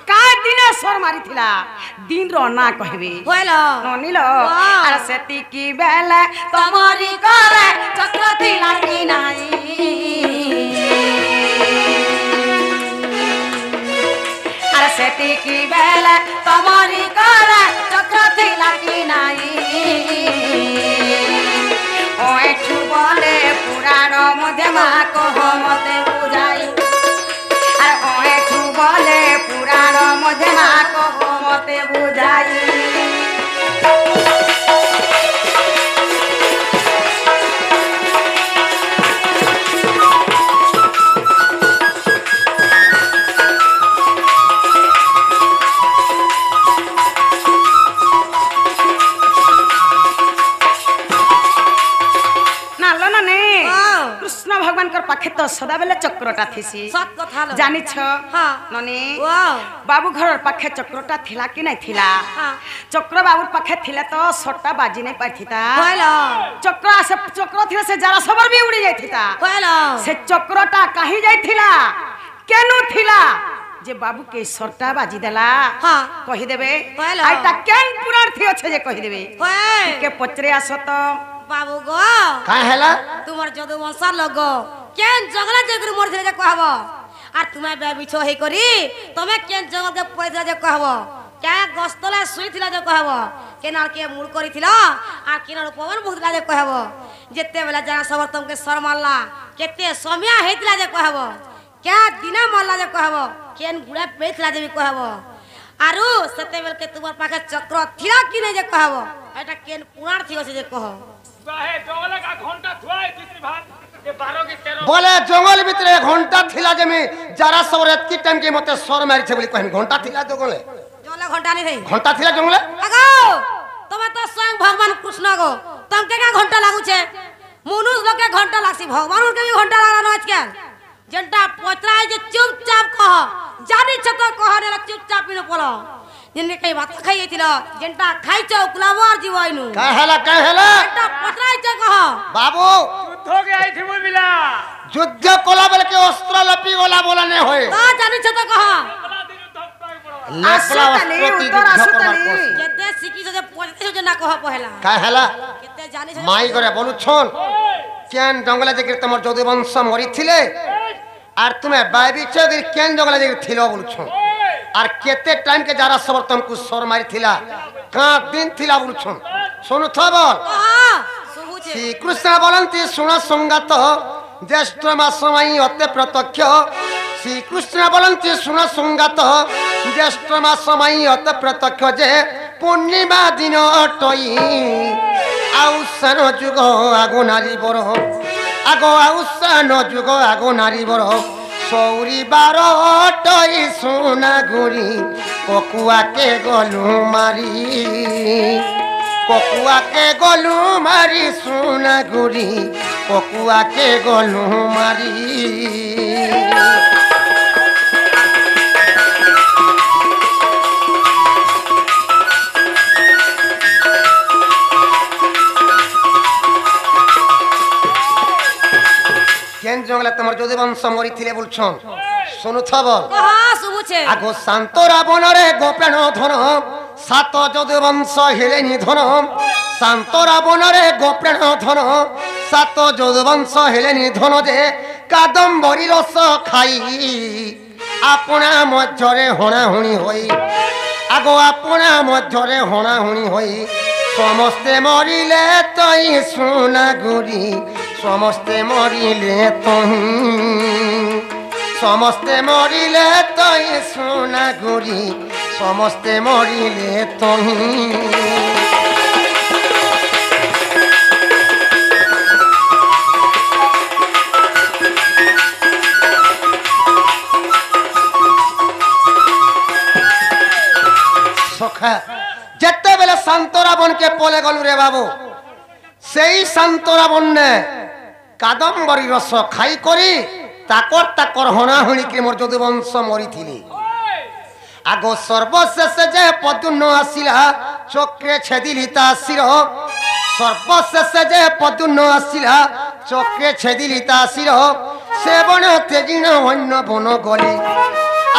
Speaker 1: का दिने सर मारिथिला दिन रो ना कहबे
Speaker 2: बोलो
Speaker 1: ननिलो
Speaker 2: वाह।
Speaker 1: আর সেতি কি বেলা তোমারি করে চক্র দিলা কি নাই আর সেতি কি বেলা তোমারি করে চক্র দিলা কি নাই ও একটু বলে পুরাণ মধ্যে মা কহ মতে বুঝাই আর ও একটু বলে পুরাণ মধ্যে মা কহ মতে বুঝাই कृष्ण भगवान कर पाखे तो सदा बेले चक्रटा थिसी
Speaker 2: सत कथा लो
Speaker 1: जानी छ
Speaker 2: हाँ।
Speaker 1: ननी
Speaker 2: वाह।
Speaker 1: बाबू घर पाखे चक्रटा थिला कि नहीं थिला
Speaker 2: हाँ।
Speaker 1: चक्र बाबू पाखे थिला तो सट्टा बाजी नहीं पाथिता
Speaker 2: बोलो
Speaker 1: चक्र थिला से जरा सबर भी उड़ी जाइथिता
Speaker 2: बोलो
Speaker 1: से चक्रटा कहीं जाइथिला केनु थिला जे बाबू के सट्टा बाजी देला
Speaker 2: हाँ।
Speaker 1: कहि देबे
Speaker 2: बोलो।
Speaker 1: आइटा केन पुराण थी अछि जे कहि देबे
Speaker 2: ओए
Speaker 1: के पचरे आसो तो
Speaker 2: बाबू गो
Speaker 3: का हैला
Speaker 2: तुमर जदु वंशा लगो केन जंगल जगरु मोर जे कहबो आ तुम्हें बे बिछो हे करी तमे केन जंगल के पड़े जे कहबो क्या गस्तला सुई थिला जे कहबो केनार के मुड़ करी थिला आ केनार पवन भुगला जे कहबो जेते बेला जरा सबर तुमके सर मारला केते समिया हेतिला जे कहबो क्या दिना मारला जे कहबो केन गुड़ा पेथिला जे कहबो आरु सते बेल के तुमर पाखे चक्र थिला कि नै जे कहबो एटा केन पुराण थियो से जे कहो
Speaker 4: बाहे जंगल का घंटा थुआई तीसरी भात ये 12 की 13
Speaker 3: बोले जंगल भीतर घंटा थिला जे में जरा सबर एतकी टाइम के मते सर मारि छे बोली कहन घंटा थिला जंगले
Speaker 2: जंगल घंटा नहीं थे
Speaker 3: घंटा थिला जंगले
Speaker 2: अगो तमे तो स्वयं भगवान कृष्ण गो तमके का घंटा लागू छे मनुष्य लोग के घंटा लागसी भगवान के भी घंटा लागला आज के जनता पोतरा जे चुपचाप कह जानी छ तो कह ने चुपचाप न पलो जिनने कई बात खाई थिला जनता खाई छ कुलावार जीवाइनु
Speaker 3: का हैला
Speaker 2: जनता पोतरा जे कह
Speaker 3: बाबू
Speaker 4: युद्ध हो गया थी वो मिला
Speaker 3: युद्ध कोला बल के अस्त्र लपी गोला बोला ने होय
Speaker 2: का जानी छ तो कह
Speaker 4: बड़ा दिन युद्ध होता ही पड़ा
Speaker 3: लेपला
Speaker 1: आसुतली,
Speaker 3: अस्त्र की
Speaker 1: उत्तर
Speaker 3: युद्ध
Speaker 1: आसुतली।
Speaker 3: कोला
Speaker 2: केते सिकी जे पोते जे ना कह पहला
Speaker 3: का हैला
Speaker 2: केते जानी छ
Speaker 3: माई करे बोलु छन केन जंगले जे तमर जदु वंश मरि थिले আর তুমি বাইবিছে যে কেন জঙ্গলে যে থিলো বলছো আর কেতে টাইম কে যারা সবর তুমকু সর মারি থিলা কা দিন থিলা বলছো শুনো তো বল
Speaker 2: हां सुबु छे
Speaker 3: শ্রীকৃষ্ণ বলন্তি শুণ সংগাত জ্যেষ্ঠ মাসমাই অতে প্রত্যক্ষ শ্রীকৃষ্ণ বলন্তি শুণ সংগাত জ্যেষ্ঠ মাসমাই অতে প্রত্যক্ষ যে পূর্ণিমা দিন অটই আউসান যুগ আগো নারী বড় আগো আউসান যুগ আগো নারী বড় সৌরি বার অটই সোনা গুড়ি ককুয়াকে গলু মারি ককুয়াকে গলু মারি সোনা গুড়ি ককুয়াকে গলু মারি কেন জঙ্গলে তোমার যদি বংশ মরি থিলে বলছন শুনুথ বল
Speaker 2: हां सुबु छे
Speaker 3: আগো শান্ত রাবণরে গোপেণ ধন সাত যদি বংশ হেলে নিধন শান্ত রাবণরে গোপেণ ধন সাত যদি বংশ হেলে নিধন যে কাদম্বরী রস খাই আপনা মধ্যরে হণাহুণি হই আগো আপনা মধ্যরে হণাহুণি হই সমস্তে মরিলে তই সোনা গুড়ি সমস্তে মরিলে তই সমস্তে মরিলে তই সোনা গুড়ি সমস্তে মরিলে তই সখা যেতে বেলে শান্ত রাবণ কে পলে গলু রে বাবু সেই শান্তরা বন্যে কাদম্বরী রস খাই করি তাকর হনা হণিকি মোর যদুবংশ মরিথিলি আগ সর্বশেষে যে পদুন্ন আসিলা চক্রে ছেদিলি তা শির সর্বশেষে যে পদুন্ন আসিলা চক্রে ছেদিলি তা শির সেবন তেজিণ অন্য বন গলি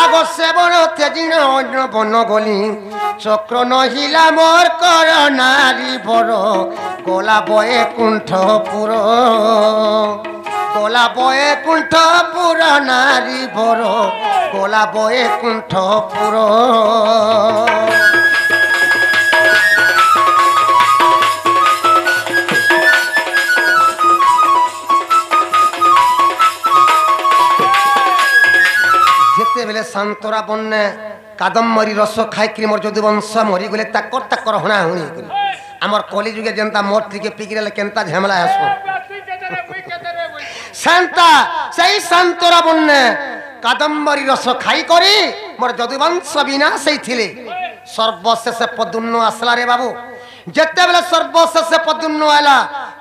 Speaker 3: আগ সেবন তেজিণ অন্য বন গলি চক্র নহিলা মোর কর নারী বড় গোলা বয়ে কুণ্ঠপুর গোলা বয়ে কুণ্ঠপুর নারী বড় গোলা বয়ে কুণ্ঠপুর যেতেবেলে শান্তরা বন্যে কাদম্বরী রস খাইকি মোর যদুবংশ মরিগলে তাকর হଣା হুণি করি আমার কলি যুগে যেন্তা মোর থেকে পিগিলে কেনতা ঝামেলা আসব শান্তা সেই শান্তরা বন্যে কাদম্বরী রস খাই করি মোর যদুবংশ বিনাশ হইছিলে সর্বশেষে পদুন্ন আসলা রে বাবু যেতেবেলে সর্বশেষে পদুন্ন আলা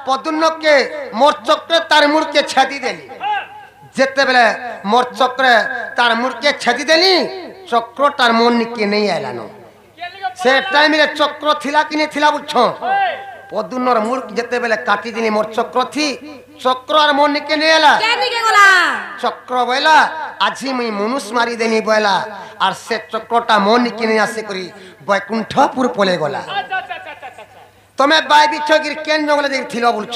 Speaker 3: পদুন্নকে মোর চক্রে তার মুড়কে ছাদি দেলি যেতেবেলে মোর চক্রে তার মুড়কে ছাদি দেলি চক্রটার মন নিকে নেই আইলানো সে টাইমে চক্র থিলা কিনে থিলা বুঝছ পদুন্নর মুড় যেতেবেলে কাটি দিলি মোর চক্র থি চক্র আর মন নিকে নেই আলা চক্র বইলা আজি মুই মনুষ মারি দেনি বইলা আর সে চক্রটা মন নিকে নিয়ে আসে করি বৈকুণ্ঠপুর পলে গলা তুমি বাই বিছগির কেন জঙ্গলে দেখি থিল বুঝছ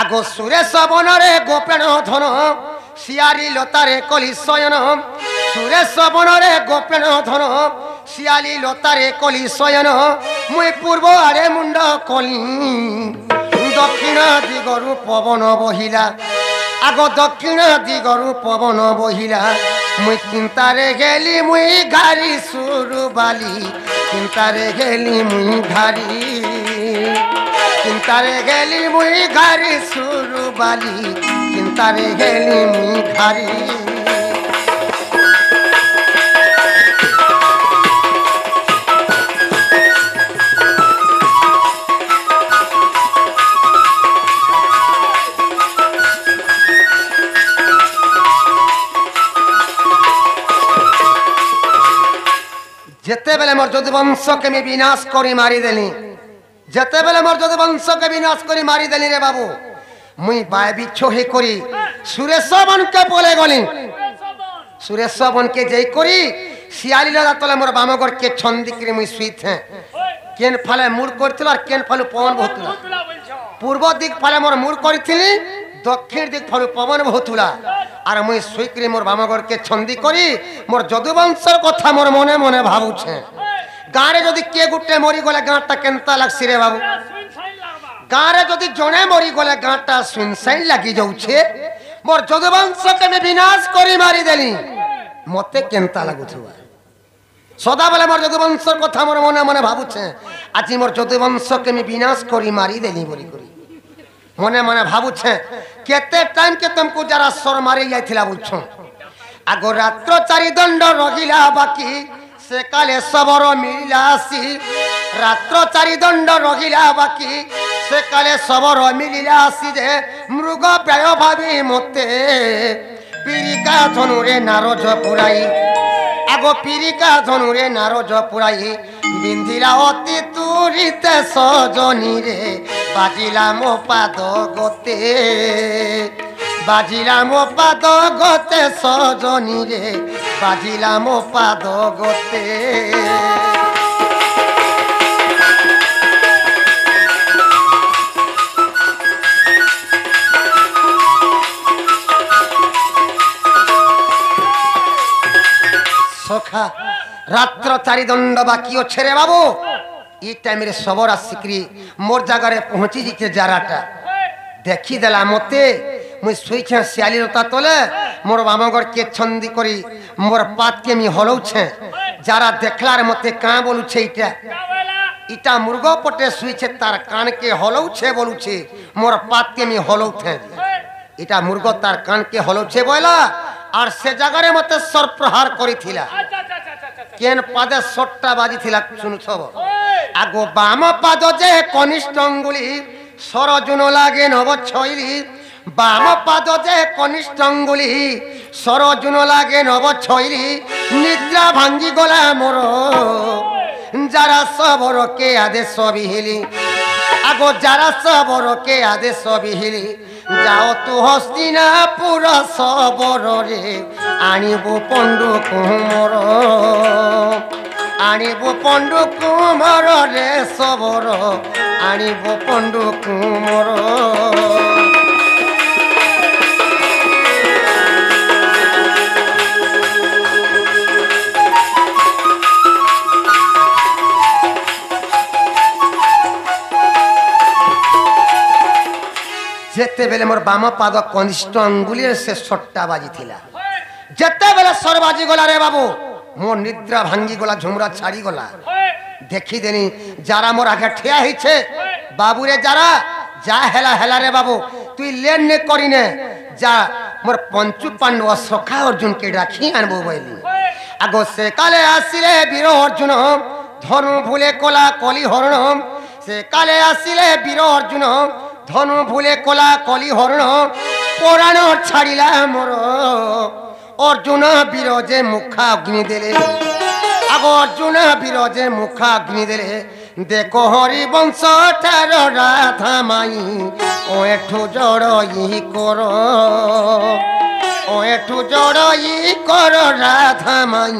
Speaker 3: আগ সুরেশ বনরে গোপেণ ধন শিয়ারি লতারে কলি শয়ন সুরেশ বনরে গোপেণ ধন শিয়ালি লতারে কলি শয়ন মুই পূর্ব আড়ে মুন্ড কলি দক্ষিণ দিগরু পবন বহিলা আগ দক্ষিণ দিগরু পবন বহিলা মুই চিন্তারে গেলি মুই ঘারি সুরু বালি চিন্তারে গেলি মুই ঘারি চিন্তারে গেলি মুই ঘারি সুরু বালি চিন্তারে গেলি মুই ঘারি যেতেবেলে মোর যদুবংশকে আমি বিনাশ করি মারি দেলি যেতেবেলে মোর যদুবংশকে বিনাশ করি মারি দেলি রে বাবু মুই বাই বিচ্ছ হে করি সুরেশ বনকে বলে গলি সুরেশ বনকে যেই করি শিয়ালি লতা তলে মোর বামগর কে ছন্দি করে মুই শুইথে কেন ফালে মুড় করছিল আর কেন ফালে পবন বহুতুলা পূর্ব দিক ফালে মোর মুড় করিছিলি দক্ষিণ দিক ফালে পবন বহুতুলা আর মুই শুই করে মোর বামগরকে ছন্দি করি মোর যদুবংশর কথা মোর মনে মনে ভাবুছে গাঁরে যদি কে গুটে মরি গলে গাঁটা কেনতা লাগছি রে বাবু গাঁরে যদি জনে মরি গলে গাঁটা সুনসাইন লাগি যাউছে মোর যদুবংশকে আমি বিনাশ করি মারি দেলি মতে কেনতা লাগুথিবা সদাবেলে মোর যদুবংশর কথা মোর মনে মনে ভাবুছে আজি মোর যদুবংশকে আমি বিনাশ করি মারি দেলি বলি করি মনে মনে ভাবুছে কেতে টাইম কে তুমকু যারা সর মারি যাইছিলা বুঝছ আগ রাত্র চারি দণ্ড রহিলা বাকি সে কালে সবর মিলিলা আসি রাত্র চারি দণ্ড রহিলা বাকি সে কালে সবর মিলিলা আসি যে মৃগ প্রায় ভাবি মতে পিরিকা ধনুরে নারজ পুরাই আগ পিরিকা ধনুরে নারজ পুরাই বিন্ধিলা অতি তুরিতে সজনী রে বাজিলা মো পাদ গতে বাজিলা মো পাদ গতে সজনী রে বাজিলা মো পাদ গতে সখা রাত্র চারি দণ্ড বাকি অছে রে বাবু এই টাইমে সবর আসিকি মোর জায়গায় পৌঁছি যাচ্ছে যারাটা দেখি দেলা মতে মুই শুইছে শিয়ালি লতা তলে মোর বামগরকে ছন্দি করি মোর পাতকে আমি হলৌছে যারা দেখলার মতে কাঁ বলুছে এইটা ইটা মুরগ পটে শুইছে তার কানকে হলৌছে বলুছে মোর পাতকে আমি হলৌছে এটা মুরগ তার কানকে হলৌছে বইলা আর সে জায়গায় মতে সরপ্রহার করিছিলা কেন পাদে সট্টা বাজি থিলা শুনছ আগো বাম পাদ যে কনিষ্ঠ অঙ্গুলি সরজুন লাগে নব ছইলি বাম পাদ যে কনিষ্ঠ অঙ্গুলি সরজুন লাগে নব ছইলি নিদ্রা ভাঙ্গি গলা মোর যারা সবর কে আদেশ বিহিলি আগো যারা সবর কে আদেশ বিহিলি যাও তু হস্তিনাপুর সবরে আনিব পণ্ডু কুমর আনিব পণ্ডু কুমর রে সবর আনিব পণ্ডু কুমর যেতেবেলে মোর বাম পাদ কনিষ্ঠ আঙ্গুলির সে সট্টা বাজিଥିଲା যেতেবেলে সর বাজি গলা রে বাবু মোর নিদ্রা ভাঙ্গি গলা ঝুমরা ছাড়ি গলা ଦେଖିଦେନି যারা মোর আগে ঠিয়া হইছে বাবুরে যারা যা হেলা হেলা রে বাবু তুই লেন নে করিনে যা মোর পঞ্চু পাণ্ডব সখা অর্জুনকে ডাকি আনবো বইলি আগো সে কালে আসিলে বীর অর্জুন ধনু ভুলে কলা কলি হরণ সে কালে আসিলে বীর অর্জুন ধনু ভুলে কলা কলি হরণ পুরাণ ছাড়িলা মোর অর্জুন বিরজে মুখা অগ্নি দেলে আগো অর্জুন বিরজে মুখা অগ্নি দেলে দেখো হরিবংশ ঠার রাধা মাই ও এঠু জড়ই কর ও এঠু জড়ই কর রাধা মাই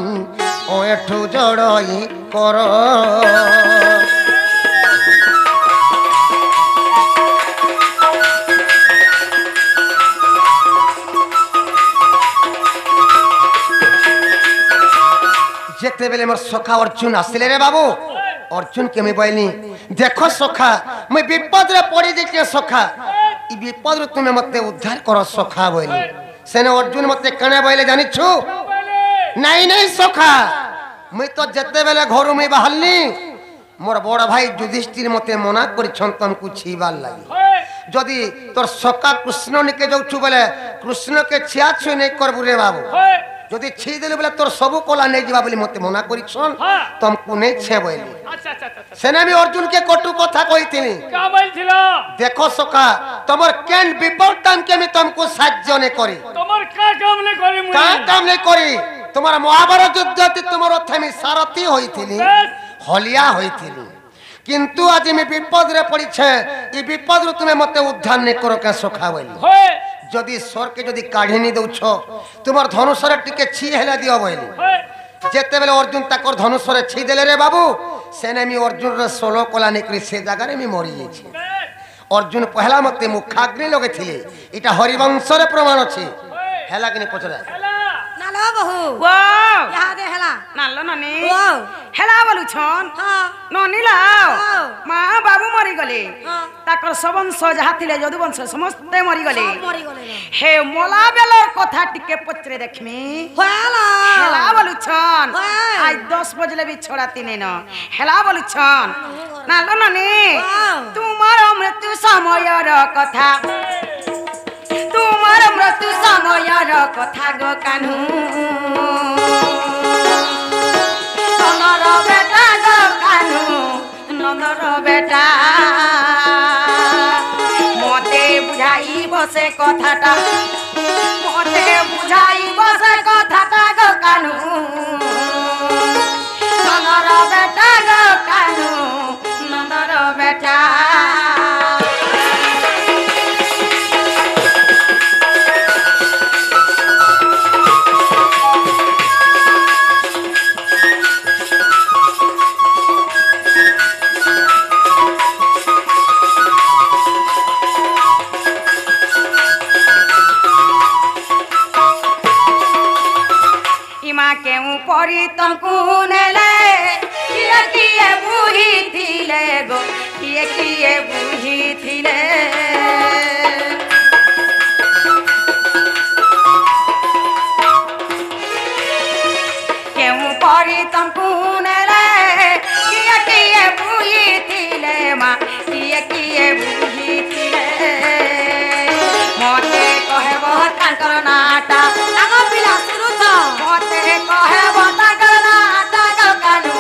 Speaker 3: ও এঠু জড়ই কর যেতেবেলে মোর সখা অর্জুন আসলে রে বাবু অর্জুন কে আমি বইনি দেখো সখা মুই বিপদরে পড়ি দেখে সখা এই বিপদ তুমি মতে উদ্ধার করো সখা বইনি সেনে অর্জুন মতে কানে বইলে জানিছু নাই নাই সখা মুই তো যেতেবেলে ঘরু মুই বাহারনি মোর বড় ভাই যুধিষ্ঠির মতে মনা করিছন তমকু ছিবার লাগি যদি তোর সখা কৃষ্ণ নিকে যাউছু বলে কৃষ্ণকে ছিয়া ছুই নাই করবু রে বাবু যদি ছি দেলে বলে তোর সবু কলা নেই যাবা বলে মতে মনা করিছন তমকু নেই ছে বইলি সেনে আমি অর্জুনকে কটু কথা কইতিনি
Speaker 4: কা বলছিল
Speaker 3: দেখো সখা তোমার কেন বিপদ টাইমকে আমি তমকু সাহায্য নে করি
Speaker 4: তোমার কা কাম নে করি মুই
Speaker 3: কা কাম নে করি তোমার মহাভারত যুদ্ধতে তোমার আমি সারথি হইতিনি হলিয়া হইতিনি কিন্তু আজ আমি বিপদরে পড়িছে এই বিপদরু তুমি মতে উদ্ধার নে করো কা সখা বইলি যদি সরকে যদি কাঢ়িনি দউছ তোমার ধনুষরে টিকে ছি হেলা দিও বইলি যেতেবেলে অর্জুন তাকর ধনুষরে ছি দেলে রে বাবু সেনে আমি অর্জুনর 16 কলা নিকরি সে জায়গায় আমি মরি যাইছি অর্জুন পহলা মতে মুখাগ্নি লগেছিলে এটা হরিবংশরে প্রমাণ আছে হেলা কিনি পচরা
Speaker 2: নালো বহু
Speaker 1: ও
Speaker 2: ইহা দে হেলা
Speaker 1: নাল্লো ননি
Speaker 2: ও
Speaker 1: হেলা বলুছন
Speaker 2: হ্যাঁ
Speaker 1: ননি লাও
Speaker 2: ও।
Speaker 1: মা বাবু মরি গলে
Speaker 2: হ্যাঁ।
Speaker 1: তাকর সবংশ যাহা থিলে যদুবংশ সমস্তে মরি গলে
Speaker 2: সব মরি গলে না।
Speaker 1: হে মোলা বেলর কথা টিকে পচরে দেখমি
Speaker 2: হেলা
Speaker 1: হেলা বলুছন
Speaker 2: হ্যাঁ।
Speaker 1: আজ 10 বজলে বি ছড়াতি নেন হেলা বলুছন নাল্লো ননি
Speaker 2: ওয়াও।
Speaker 1: তোমার মৃত্যু সময়ের কথা তোমার মৃত্যু সময়ের কথা গো কানু নন্দর বেটা গো কানু নন্দর বেটা মতে বুঝাই বসে কথাটা মতে বুঝাই বসে কথাটা গো কানু নন্দর বেটা গো কানু নন্দর বেটা ইমা কেউ পরি তমকু নেলে কিয়ে কিয়ে বুঝিছিলে গো কিয়ে কিয়ে বুঝিছিলে কেউ পরি তমকু নেলে কিয়ে কিয়ে বুঝিছিলে মা কিয়ে কিয়ে বুঝিছিলে মতে কহেব তাঙ্কর নাটা
Speaker 2: আগ পিলা শুনুছ
Speaker 1: মতে কহেব তাঙ্কর নাটা গো কানু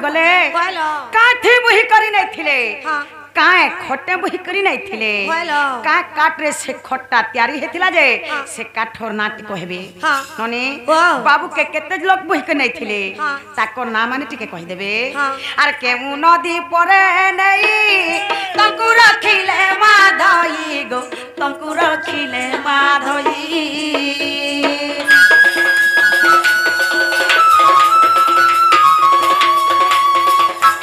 Speaker 1: गले
Speaker 2: कहलो
Speaker 1: काठी बुही करी नहीं थिले
Speaker 2: हां
Speaker 1: काए खटे बुही करी नहीं थिले
Speaker 2: कहलो
Speaker 1: का काटरे से खट्टा तैयारी हेतिला जे से काठर नाटी कहबे
Speaker 2: हां
Speaker 1: ननी
Speaker 2: वाह।
Speaker 1: बाबू के केते लोग बुही के नहीं थिले
Speaker 2: हाँ।
Speaker 1: ताको ना माने टिके कहि देबे
Speaker 2: हाँ।
Speaker 1: आर केमु नदी परे नहीं तंकु रखिले माधई गो तंकु रखिले माधई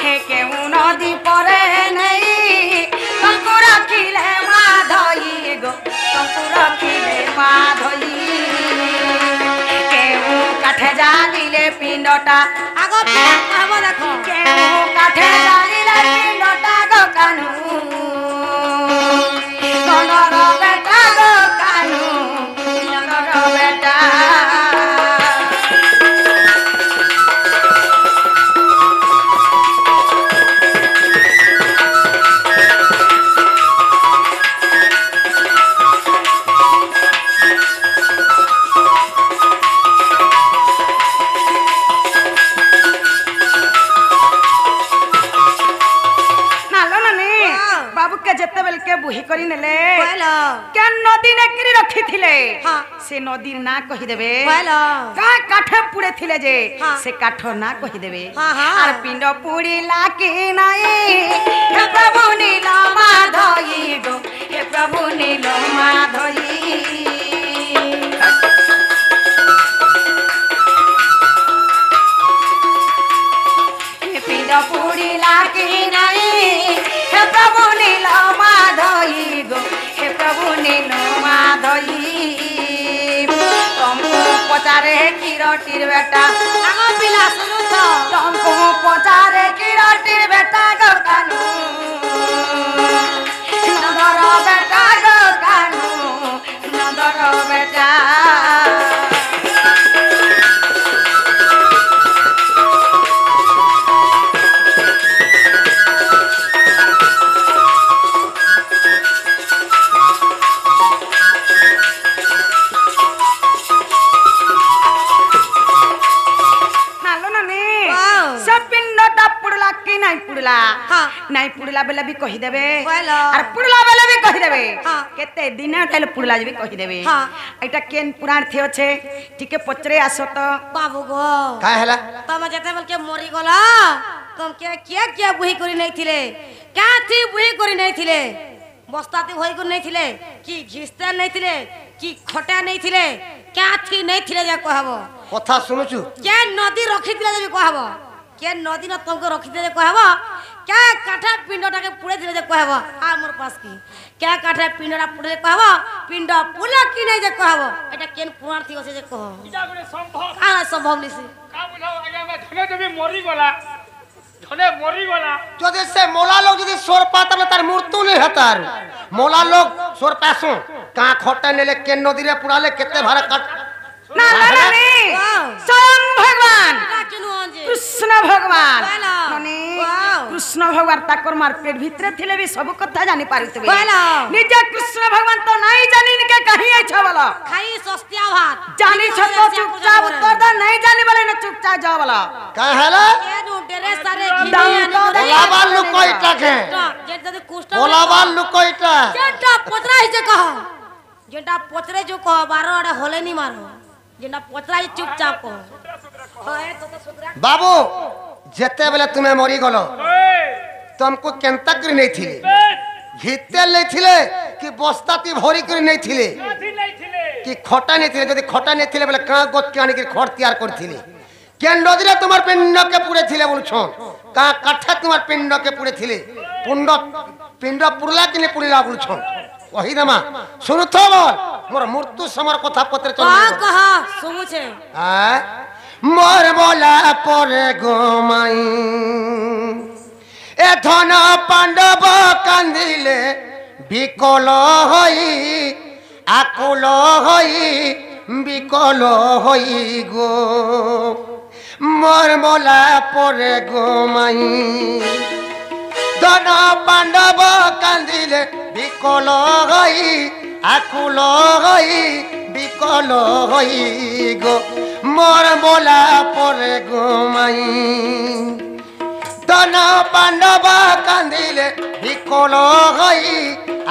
Speaker 1: हे केमु नदी परे नहीं तंकु रखिले माधई गो तंकु रखिले माधई केमु काठे जालिले पिंडटा
Speaker 2: आगो कहबो देखो
Speaker 1: केहू काठे जालिले पिंडटा गो कानू कनर बेटा गो कानू कनर बेटा नालो ननी बाबू के जेते बेल के बुही करी नेले
Speaker 2: कहलो
Speaker 1: के नदी ने करी रखी थिले
Speaker 2: हाँ।
Speaker 1: से नदी ना कहि देबे
Speaker 2: कहलो
Speaker 1: का काठे पुड़े थिले जे
Speaker 2: हाँ।
Speaker 1: से काठो ना कहि देबे
Speaker 2: हाँ, हाँ।
Speaker 1: आर पिंड पुड़ी लाकी नाई हे प्रभु नील माधई गो हे प्रभु नील माधई हे पिंड पुड़ी लाकी नाई हे प्रभु नील माधई गो हे प्रभु नील माधई तुमको पचारे किरटिर बेटा
Speaker 2: आगो पिला सुनु तो
Speaker 1: तुमको पचारे किरटिर बेटा गो कानू नंदर बेटा गो कानू नंदर बेटा नालो ननी
Speaker 2: वाओ।
Speaker 1: सब पिंडटा पुड़ला कि नहीं पुड़ला
Speaker 2: हाँ।
Speaker 1: नहीं पुड़ला बेले भी कहि देबे
Speaker 2: कहलो
Speaker 1: और पुड़ला बेले भी कहि देबे
Speaker 2: हाँ।
Speaker 1: केते दिन उठाइले पुड़ला भी कहि देबे
Speaker 2: हाँ।
Speaker 1: एटा केन पुराण थे छे टिके पचरे आसो तो
Speaker 2: बाबू गो
Speaker 3: का हैला
Speaker 2: तुम जेते बोल के मरी गला तुम क्या बुही करी नहीं थिले क्या थी बुही करी नहीं थिले बस्ताती होई को नहीं थिले कि घिसते नहीं थिले कि खटा नहीं थिले क्या थी नहीं थिले जा कहबो
Speaker 3: कथा सुनुचु
Speaker 2: क्या नदी रखी थिले जे कहबो क्या नदी न तुमको रखी थिले कहबो क्या काठा पिंडटा के पुड़े थिले जे कहबो आ मोर पास की क्या काठा पिंडटा पुड़े कहबो पिंड पुला कि नहीं जे कहबो एटा केन पुराण थी ओसे जे कहो
Speaker 4: इटा गुने संभव
Speaker 2: आ संभव नहीं से
Speaker 4: का बुझाओ आगे में धने देवी मरी गला धने मरी गला
Speaker 3: যদি সে মোলা লোক যদি সোর পাতালে তার মৃত্যু নেই হতার মোলা লোক সোর পাসু কা খটা নেলে কেন নদীরে পুরালে কেতে ভারে কাট
Speaker 1: ना ननी
Speaker 2: वाओ।
Speaker 1: स्वयं भगवान
Speaker 2: एटा केनु आंजे
Speaker 1: कृष्ण भगवान
Speaker 2: वाला।
Speaker 1: ननी
Speaker 2: वाओ।
Speaker 1: कृष्ण भगवान ताकर मार पेट भीतर थिले भी सब कथा जानि पारितबे
Speaker 2: वाला।
Speaker 1: निजे कृष्ण भगवान तो नहीं जानि के कहीं आइछ बोला
Speaker 2: खाई सस्तिया भात
Speaker 1: जानी छ तो चुपचाप उत्तर द नहीं जानि बोले न चुपचाप जा बोला
Speaker 3: কা হেলা
Speaker 2: केनु डेरे सारे
Speaker 1: दाम
Speaker 2: घिनी
Speaker 1: तो
Speaker 2: आने
Speaker 3: ওলাবার লোক কইটাকে
Speaker 2: जे जदी कुष्ठ
Speaker 3: ওলাবার লোক কইটা
Speaker 2: जेटा पोचरा हिजे कह जेटा पोचरे जो कह 12 अड़े होले नहीं मारो जेटा पोचरा ही चुपचाप कह हां तो सुधरा
Speaker 3: বাবু যেতে বেলে তুমি মরি গলো
Speaker 4: ए
Speaker 3: तुमको केनता करी नहीं थिले घिते नहीं थिले कि बस्ताती भरी करी नहीं थिले
Speaker 4: काठी नहीं थिले
Speaker 3: कि खटा नहीं थिले यदि खटा नहीं थिले बेले का गोत के आनी के खट तैयार करथिले केन नदीरे तुम्हार पिंड के पुरे थिले बोलछो का काठा तुम्हार पिंड के पुरे थिले पिंड पुरला कि नहीं पुरला बोलछो वही दमा सुनु तो बोल मोर मृत्यु समर कथा पत्र चल
Speaker 2: कह कह सुमु छे
Speaker 3: मोर बोला परे गोमाई ए धन पांडव कांदिले বিকল হই আকুল হই বিকল হই গো মোর মোলা পরে গো মাই ধন পাণ্ডব কান্দিলে বিকল হই আকুল হই বিকল হই গো মোর মোলা পরে গো মাই ধন পাণ্ডব কান্দিলে বিকল হই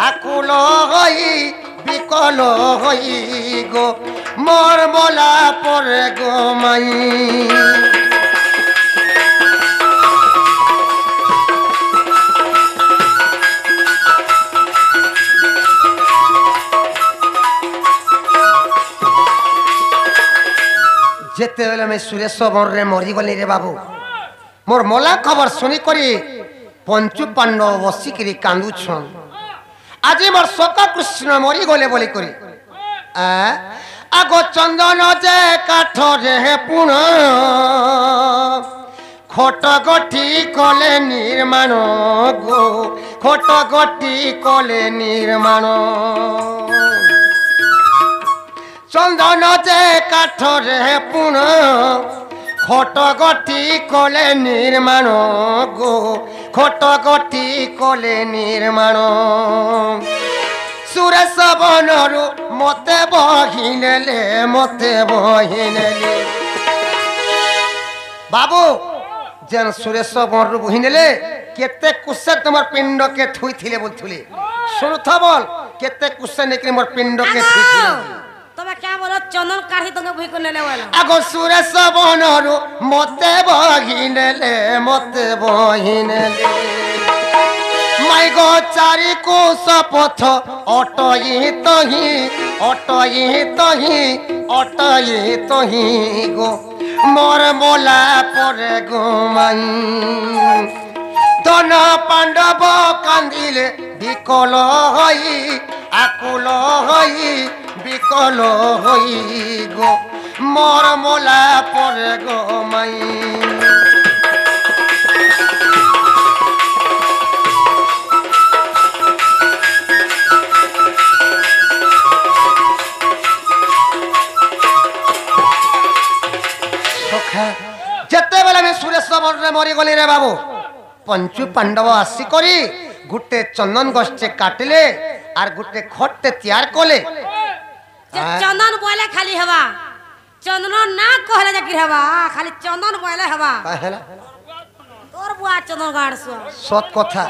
Speaker 3: আকুল হই বিকল হই গো মোর বলা পরে গো মাই যেতেবেলে আমি সুরেশ বনরে মরিগলি রে বাবু মোর মলা খবর শুনি করি পঞ্চু পাণ্ডব বসিকি কান্দুছন আজি মোর সকা কৃষ্ণ মরিগলে বলি করি আগ চন্দন যে কাঠ রে পুণ খট গঠি কলে নির্মাণ গো খট গঠি কলে নির্মাণ চন্দন যে কাঠ রে পুণ খট গঠি কলে নির্মাণ গো খট গঠি কলে নির্মাণ সুরেশ বনরু মতে বহিনেলে মতে বহিনেলে বাবু যেন সুরেশ বনরু বহিনেলে কেতে কুসে তোমার পিণ্ডকে থুইছিলে বলছিলে শুনুথ বল কেতে কুসে নেকি মোর পিণ্ডকে থুইছিলে
Speaker 2: তবে क्या बोलो चंदन काढ़ी तुमके भूई को नेले वाला
Speaker 3: আগো সুরেশ বনরু মতে বহিনেলে মতে বহিনেলে মাই গো চারি কোষ পথ অটই তহি অটই তহি অটই তহি গো মোর মোলা পরে গো মাই ধন পাণ্ডব কান্দিলে বিকল হই আকুল হই বিকল হই গো মোর মোলা পরে গো মাই যেতেবেলে আমি সুরেশ বনরে মরিগলি রে বাবু পঞ্চু পাণ্ডব আসি করি গুটে চন্দন গছটে কাটিলে আর গুটে খটতে তৈয়ার কলে
Speaker 2: चंदन बोले खाली हवा चंदन ना कहले जाकी हवा खाली चंदन बोले हवा
Speaker 3: হেলা
Speaker 2: तोर बुआ चंदन गाड़ सो
Speaker 3: সৎ কথা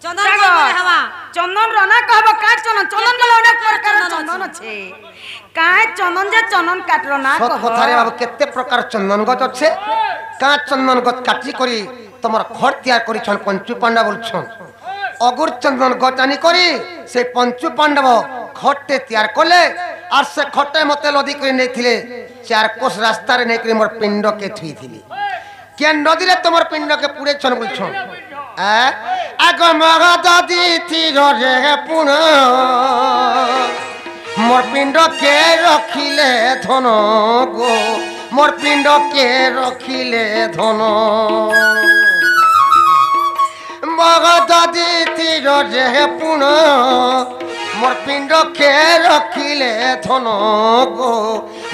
Speaker 2: चंदन बोले हवा
Speaker 1: চন্দন রনা কহব কাট চন্দন চন্দন বলে অনেক প্রকার চন্দন আছে কায় চন্দন যে চন্দন কাটলো না
Speaker 3: সৎ
Speaker 1: কহ
Speaker 3: কথা রে বাবু কেতে প্রকার চন্দন গছ আছে কা চন্দন গছ কাটি করি তোমার ঘর তৈয়ার করিছন পঞ্চু পাণ্ডব বলছন অগুর চন্দন গছ আনি করি সেই পঞ্চু পাণ্ডব ঘরটে তৈয়ার করলে আর সে খটে মতে লদি করে নেইছিলে চার কোষ রাস্তারে নেই করে মোর পিণ্ডকে থুইଥିଲି কেন নদীরে তোমার পিণ্ডকে পুড়েছন বলছন আগ মগদি তীর রে পুণ মোর পিণ্ডকে রখিলে ধন গো মোর পিণ্ডকে রখিলে ধন মগদি তীর রে পুণ মোর পিণ্ডকে রখিলে ধন গো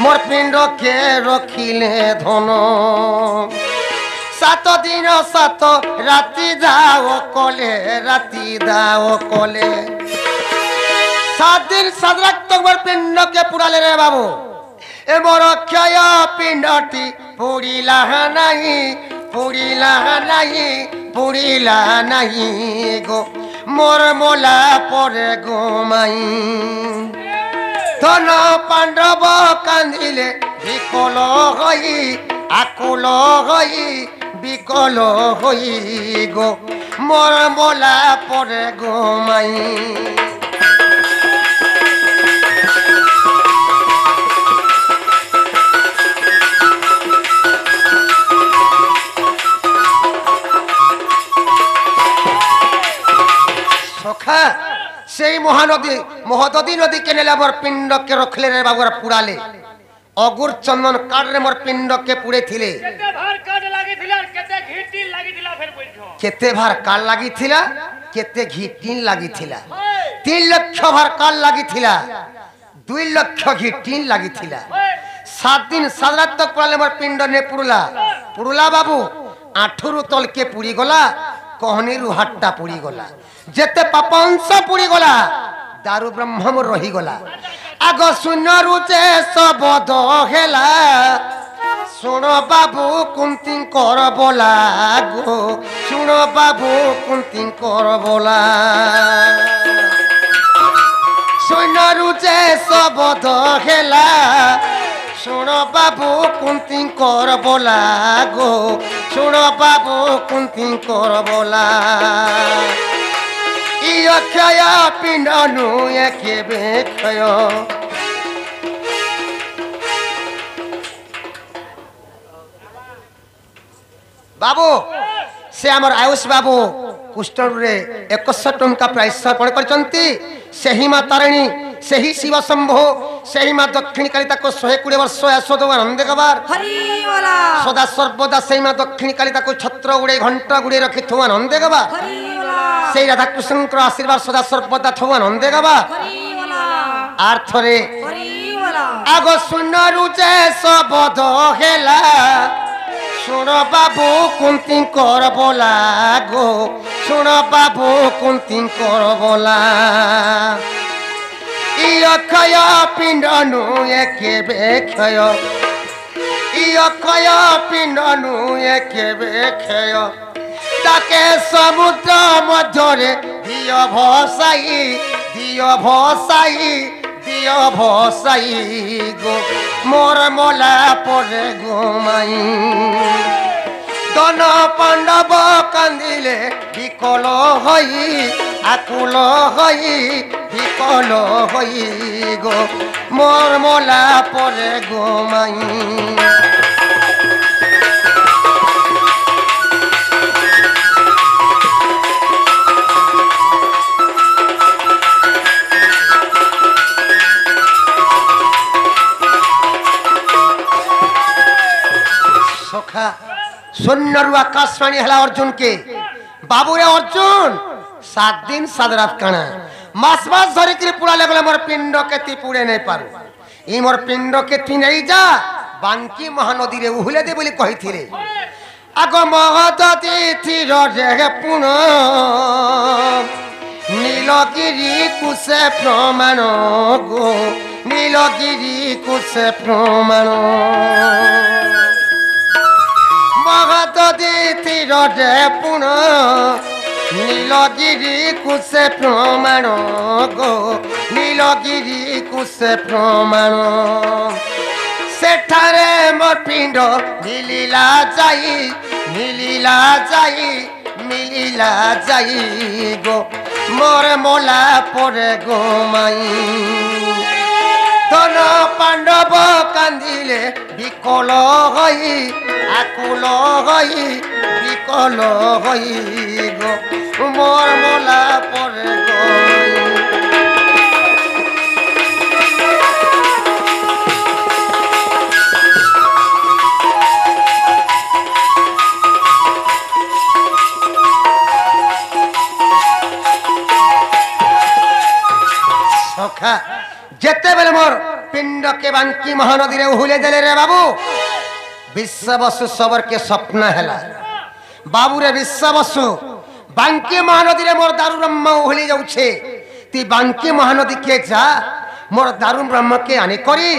Speaker 3: মোর পিণ্ডকে রখিলে ধন সাত দিন সাত রাতি দাও কলে রাতি দাও কলে 7 দিন 7 রাত তোমার পিণ্ডকে পুরালে রে বাবু এ মোর ক্ষয় পিণ্ডটি পুরিলা নাই পুরিলা নাই পুরিলা নাই গো মোর মোলা পরে গো মাই ধন পাণ্ডব কান্দিলে বিকল হই আকুল হই বিকল হই গো মোর মোলা পরে গো মাই সখা সেই মহানদী মহদী নদী কে নেলে আমার পিণ্ডকে রখলে রে বাবুরা পুরালে অগুর চন্দন কাটরে মোর পিণ্ডকে পুড়েছিলে
Speaker 4: কেতে ভার কাট লাগিଥିଲା কেতে ঘিটি লাগিଥିଲା ফের বইছো
Speaker 3: কেতে ভার কাল লাগিଥିଲା কেতে ঘিটিন লাগিଥିଲା 3 লক্ষ ভার কাল লাগিଥିଲା 2 লক্ষ ঘিটিন লাগিଥିଲା 7 দিন 7 রাত তক পুরালে মোর পিণ্ড নে পুরলা পুরলা বাবু আঠুরু তলকে পুরি গলা कहनी हाटा पुड़ी गला जेते पापांश पुड़ी गला दारू ब्रह्म रही गला आग शून्य रुचे सब हेला শুণ বাবু কুন্তি কর বলা গো শুণ বাবু কুন্তি কর বলা সৈন্যরু যে শবদ হেলা শুণ বাবু কুন্তি কর বলা গো শুণ বাবু কুন্তি কর বলা ইয় ক্ষয় পিণ্ড নুয়ে কেবে ক্ষয় বাবু সে আমার আয়ুষ বাবু কুষ্ঠরে 2100 টঙ্কা প্রাইস অর্পণ করেছেন সেই মা তারিণী সেই শিব শম্ভু সেই মা দক্ষিণী কালী তাকে 120 বর্ষ যশোদ আনন্দে গবার সদা সর্বদা সেই মা দক্ষিণী কালী তাকে ছত্র গুড়ে ঘণ্টা গুড়ে রখি থু আনন্দে গবা সেই রাধাকৃষ্ণଙ୍କର আশীর্বাদ সদা সর্বদা থু আনন্দে গবা আর থরে আগ শূন্যরু যে শবদ হেলা শুণ বাবু কুন্তি কর বলা গো শুণ বাবু কুন্তি কর বলা ইয় ক্ষয় পিণ্ড নুয়ে কেবে ক্ষয় ইয় ক্ষয় পিণ্ড নুয়ে কেবে ক্ষয় তাকে সমুদ্র মধ্যরে দিয় ভসাই দিয় ভসাই দিয় ভসাই গো মোর মলা পরে গোমাই দন পাণ্ডব কান্দিলে বিকল হই আকুল হই বিকল হই গো মোর মলা পরে গোমাই সখা সৈন্যরু আকাশবাণী হেলা অর্জুন কে বাবুরে অর্জুন 7 দিন 7 রাত কানা মাস মাস ধরে কি পুড়ালে গলে মোর পিণ্ড কে তি পুড়ে নাই পারু ই মোর পিণ্ড কে তি নেই যা বাঙ্কি মহানদী রে উহুলে দে বলি কহিथिले আগ মহদতি থির রে পুণ নীলগিরি কুসে প্রমাণ গো নীলগিরি কুসে প্রমাণ মহদতি থির রে পুণ নীলগিরি কুসে প্রমাণ গো নীলগিরি কুসে প্রমাণ সেঠারে মোর পিণ্ড মিলিলা যাই মিলিলা যাই মিলিলা যাই গো মোর মোলা পরে গোমাই ধন পাণ্ডব কান্দিলে বিকল হই আকুল হই বিকল হই গো মোর মোলা পরে গোমাই সখা যেতে বেলে মোর পিণ্ড কে বাঙ্কি মহানদী রে উহুলে দেলে রে বাবু বিশ্ববসু সবর কে স্বপ্ন হেলা বাবু রে বিশ্ববসু বাঙ্কি মহানদী রে মোর দারু ব্রহ্ম উহুলি যাউছে তি বাঙ্কি মহানদী কে যা মোর দারু ব্রহ্ম কে আনি করি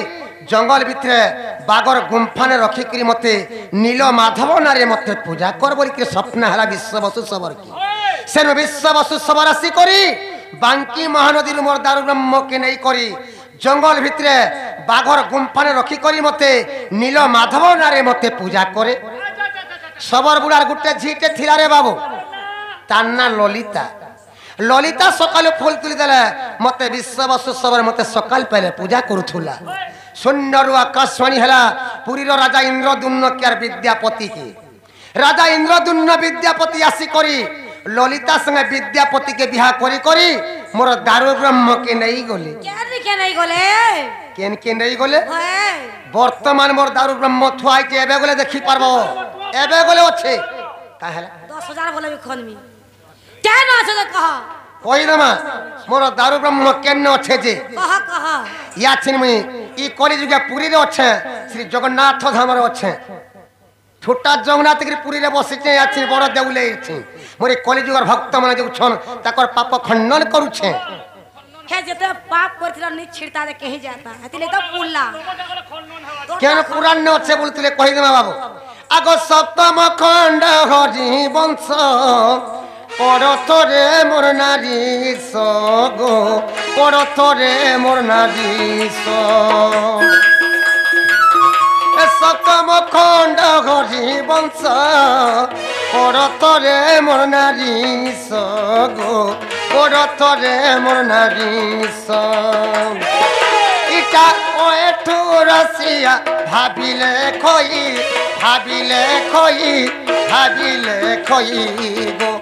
Speaker 3: জঙ্গল ভিতরে বাগর গুম্ফানে রখি করি মতে নীল মাধব নারে মতে পূজা কর বলি কি স্বপ্ন হেলা বিশ্ববসু সবর কি সেন বিশ্ববসু সবর আসি করি বাঙ্কি মহানদীর মোর দারু ব্রহ্ম কে নেই করি জঙ্গল ভিতরে বাঘর গুম্ফানে রখি করি মতে নীল মাধব নারে মতে পূজা করে সবর বুড়ার গুটে ঝিটে থিলা রে বাবু তার না ললিতা ললিতা সকালে ফুল তুলি দেলে মতে বিশ্ববসু সবর মতে সকাল পেলে পূজা করুথুলা শূন্যরু আকাশবাণী হেলা পুরীর রাজা ইন্দ্রদুম্ন কেয়ার বিদ্যাপতি কে রাজা ইন্দ্রদুম্ন বিদ্যাপতি আসি করি ললিতা সঙ্গে বিদ্যাপতি কে বিবাহ করি করি মোর দারু ব্রহ্ম কে নেই গলে কেন কে নেই গলে বর্তমান মোর দারু ব্রহ্ম থুয়াইছে এবে গলে দেখি পারবো এবে গলে আছে কাহেলা
Speaker 2: 10,000 বলে খনমি কেন আছে তো কহ
Speaker 3: কই দমা মোর দারু ব্রহ্ম কেন আছে যে
Speaker 2: কহ কহ
Speaker 3: ইয়া চিনমি ই কলি যুগে পুরী রে আছে শ্রী জগন্নাথ ধাম রে আছে छोटा जगन्नाथ गिरी पुरी रे बसिचे आछि बड़ देउले छि मोरे कलिजुगर भक्त माने जो छन ताकर पाप खंडन करूछे
Speaker 2: हे जते पाप करथिला नि छिड़ता दे कहीं जाता हतिले तो पुल्ला
Speaker 3: কেন পুরাণ আছে বলতিলে কই দেমা বাবু আগ সপ্তম খণ্ড হরি বংশ পরথরে মোর নারী গো পরথরে মোর নারী সপ্তম খণ্ড হরি বংশ পরথরে মোর নারী গো পরথরে মোর নারী ইটা ও এঠু রসিয়া ভাবিলে খই ভাবিলে খই ভাবিলে খই গো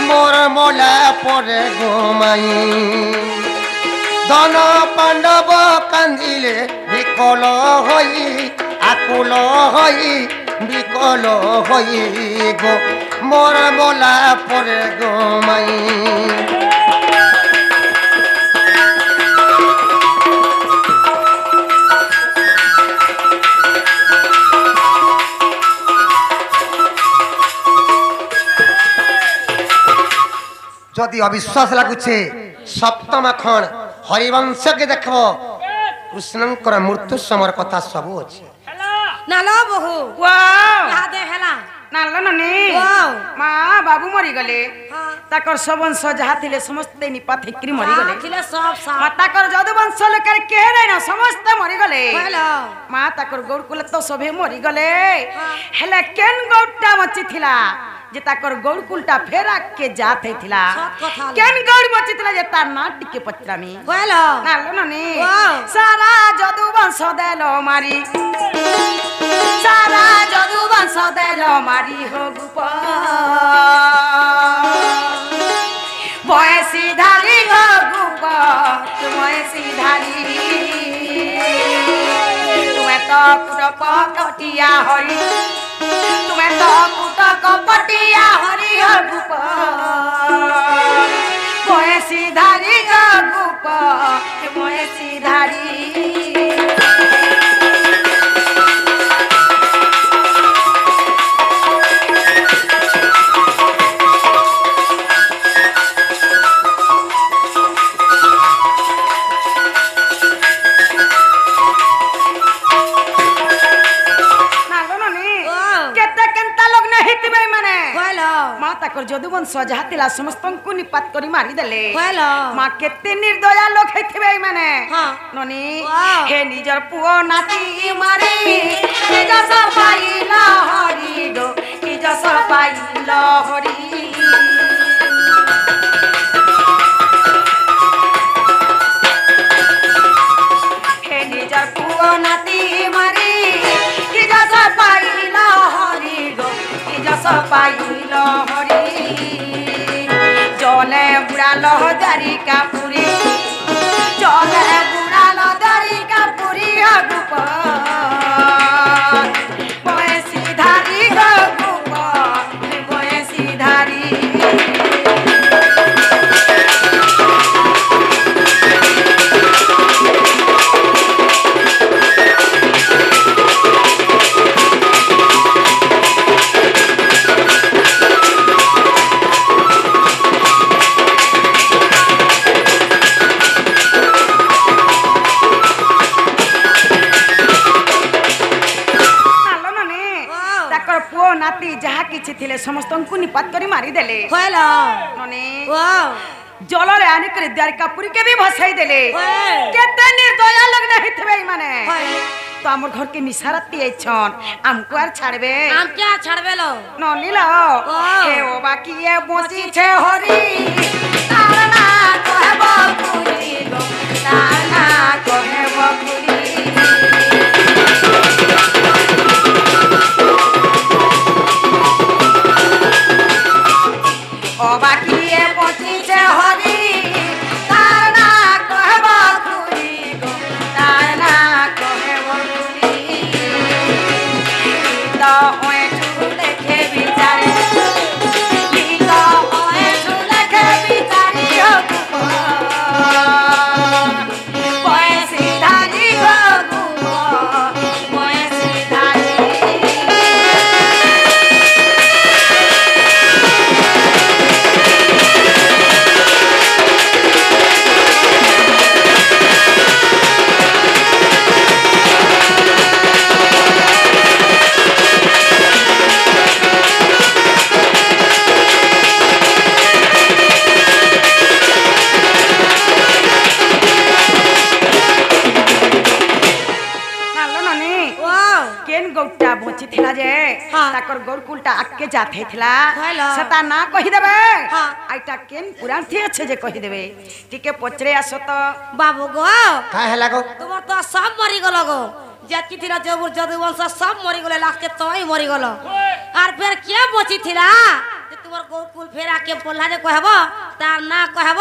Speaker 3: মোর মোলা পরে ঘুমাই ধন পাণ্ডব কান্দিলে বিকল হই আকুল হই বিকল হই গো মোর মোলা পরে ঘুমাই যদি অবিশ্বাস লাগুছে সপ্তম খণ্ড হরিবংশকে দেখব কৃষ্ণঙ্কর মৃত্যু সময়ের কথা সবু আছে
Speaker 2: নালো বহু
Speaker 1: ওয়াও
Speaker 2: দে হেলা
Speaker 1: নালো ননি
Speaker 2: ওয়াও
Speaker 1: মা বাবু মরি গলে
Speaker 2: हां
Speaker 1: তাকর সবংশ যাহা থিলে সমস্ত নিপাত হিকরি মরি গলে
Speaker 2: ছিলে সব সব
Speaker 1: মা তাকর যদুবংশ লোকের কে নাই না সমস্ত মরি গলে
Speaker 2: হেলো
Speaker 1: মা তাকর গৌরকুল তো সবে মরি গলে হেলে কেন গৌরটা বচি থিলা যে তাকর গৌরকুলটা ফেরা কে জাত হেতিলা
Speaker 2: সত কথা
Speaker 1: কেন গৌর বচি থিলা যে তার না টিকে পত্রামি
Speaker 2: হেলো
Speaker 1: নালো ননি
Speaker 2: ওয়াও
Speaker 1: সারা যদুবংশ দেলো মারি সারা যদুবংশ দেলো মারি হো গুপ বয়সী ধারি হো গুপ বয়সী ধারি তুমি তো কুট কটিয়া হরি তুমি তো কুট কপটিয়া হরি হো গুপ বয়সী ধারি হো গুপ বয়সী ধারি তাকর যদুবংশ যাহা তিলা সমস্তଙ୍କୁ নিপাত করি মারি দেলে
Speaker 2: হেলো
Speaker 1: মা কেতে নির্দয়া লোক হেতিবে মানে
Speaker 2: হ্যাঁ
Speaker 1: ননি
Speaker 2: ওয়াও
Speaker 1: হে নিজর পুও নাতি মারি নিজ সপাইল হরি গো নিজ সপাইল হরি হে নিজর পুও নাতি মারি নিজ সপাইল হরি গো নিজ সপাইল হরি জলে বুড়ালো দারি কাপুরি জলে বুড়ালো দারি কাপুরি গুপ বয়সী ধারি গুপ বয়সী ধারি নাতি যাহা কিছু থিলে সমস্তଙ୍କୁ নিপাত করি মারি দেলে
Speaker 2: হেলো
Speaker 1: ননি
Speaker 2: ওয়াও
Speaker 1: জলরে আনি করে দ্বারিকাপুরী কে भी ভসাই দেলে কেতে নির্দয়া লোক নাই থিবে মানে তো আমার ঘর কে নিসারাতি আইছন আমকো আর ছাড়বে
Speaker 2: আম क्या ছাড়বে লো
Speaker 1: ননি লো হে ও বাকি এ বচিছে হরি তার না কহেব পুরি গো তার না কহেব পুরি ও বাকি এ বচিছে হরি তার না কহেব পুরি গো তার না কহেব পুরি তো ওই ঝুলে খে বিচারে তো ওই ঝুলে খে বিচারে বয়সী ধারি गौटा बची थिला जे
Speaker 2: हाँ।
Speaker 1: ताकर गौरकुलटा आके जाथे थिला
Speaker 2: हेलो।
Speaker 1: सेता ना कहि देबे
Speaker 2: हाँ।
Speaker 1: आइटा केन पुराण थी अच्छे जे कहि देबे टिके पचरे आसो तो
Speaker 2: बाबू गो
Speaker 3: काहे ହେଲା गो
Speaker 2: তোমার তো সব মরি গল গো যেকি থিলা যদুবংশ সব মরি গলে লাস্টে তুই মরি গল আর ফের কে বচি থিলা যে তোমার গোকুল ফের আকে পড়লা যে কহব তার না কহব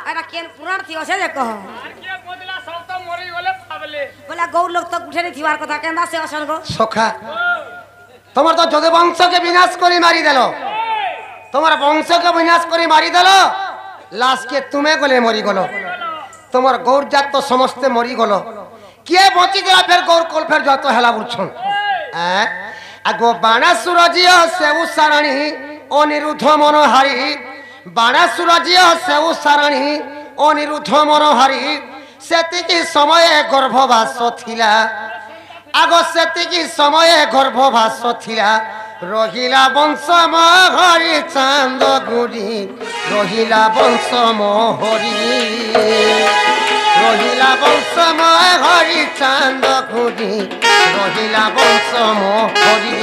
Speaker 2: এটা কেন পুরাণ থি আছে যে কহ
Speaker 4: আর কে বদলা সব তো মরি গলে পাবলে
Speaker 2: বলে গৌর লোক তো উঠে নি থিবার কথা কেন্দা সে অসন গো
Speaker 3: সখা তোমার তো যদু বংশকে বিনাশ করে মারি দেল তোমার বংশকে বিনাশ করে মারি দেল লাস্টকে তুমি গলে মরি গল তোমার গৌর জাত তো সমস্তে মরি গল কে বঁচি দেলা ফের গৌর কোল ফের যত হেলা বুঝছন আগো বাণাসুর জিও সেউ সারণী অনিরুদ্ধ মনোহারি বাণাসুর জিও সেউ সারণী অনিরুদ্ধ মনোহারি সেতিকি সময়ে গর্ভবাস থিলা আগো সেতিকি সময়ে গর্ভবাস থিলা রহিলা বংশ মহরি চান্দ গুড়ি রহিলা বংশ মহরি রহিলা বংশ মহরি চান্দ গুড়ি রহিলা বংশ মহরি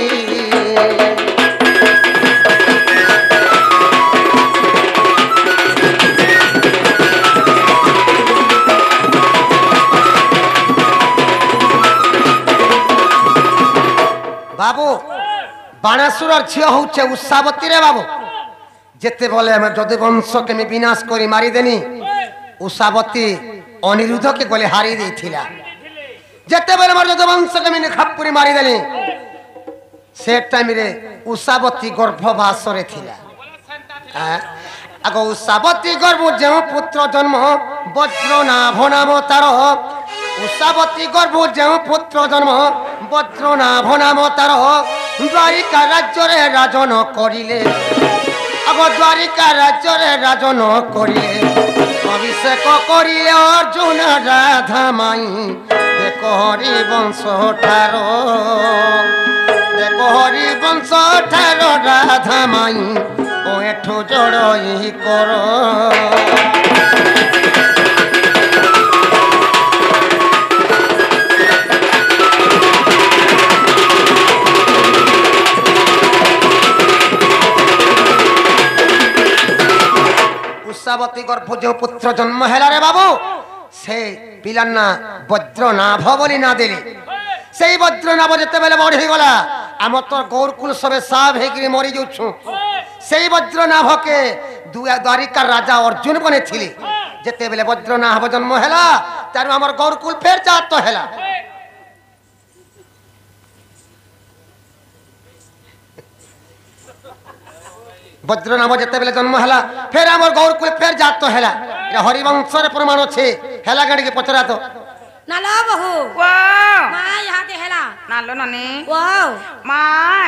Speaker 3: बाबू बाणासुर झील हूँ उषावती रे बाबू जिते बोले आम जदुवंश के विनाश कर मारिदेनी उषावती अनिरुद्ध के गले हारी देथिला जिते बोले मोर जदुवंश के खापुरी मारिदेनी से टाइम रे उषावती गर्भवास रे थिला आगो उषावती गर्भ जो पुत्र जन्म वज्रनाभ नाम तार उषावती गर्भ जो पुत्र जन्म वज्रनाभ नाम तार द्वारिका राज्य रे राजन करिले अब द्वारिका राज्य रे राजन करिले अभिषेक करिले अर्जुन राधा माई देखो हरि वंश ठार देखो हरि वंश ठार राधा माई ओ एठो जड़ई कर उषावती गर्भ जो पुत्र जन्म है रे बाबू से पिलाना वज्रनाभ बोली ना देली से वज्रनाभ जिते बेले बढ़ी गला आम तो गौरकुल सबे साफ होकर मरी जाऊँ से वज्रनाभ के द्वारिका राजा अर्जुन बने थिले जिते बेले वज्रनाभ जन्म है तार आम गौरकुल फेर जात है वज्रनाभ जिते बेले जन्म है फिर आम गौरकुल फेर जात है हरिवंश प्रमाण अच्छे है गाड़ी के पचरा तो
Speaker 2: নালো বহু
Speaker 1: वा
Speaker 2: মা ইহাতে হেলা
Speaker 1: नालो ननी
Speaker 2: ওয়াও
Speaker 1: মা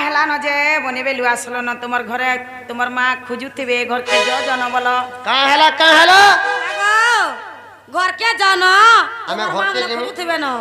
Speaker 1: হেলা ন যে বনিবে লুয়া আসলো ন তোমার ঘরে তোমার মা খুঁজুথিবে ঘর কে জন বলো
Speaker 3: कहाँ है
Speaker 2: লাগো ঘর কে জানো
Speaker 3: আমি
Speaker 2: আমার
Speaker 3: ঘর
Speaker 2: মা
Speaker 3: কে
Speaker 2: বলে
Speaker 3: যাবো।
Speaker 2: খুঁজুথিবে না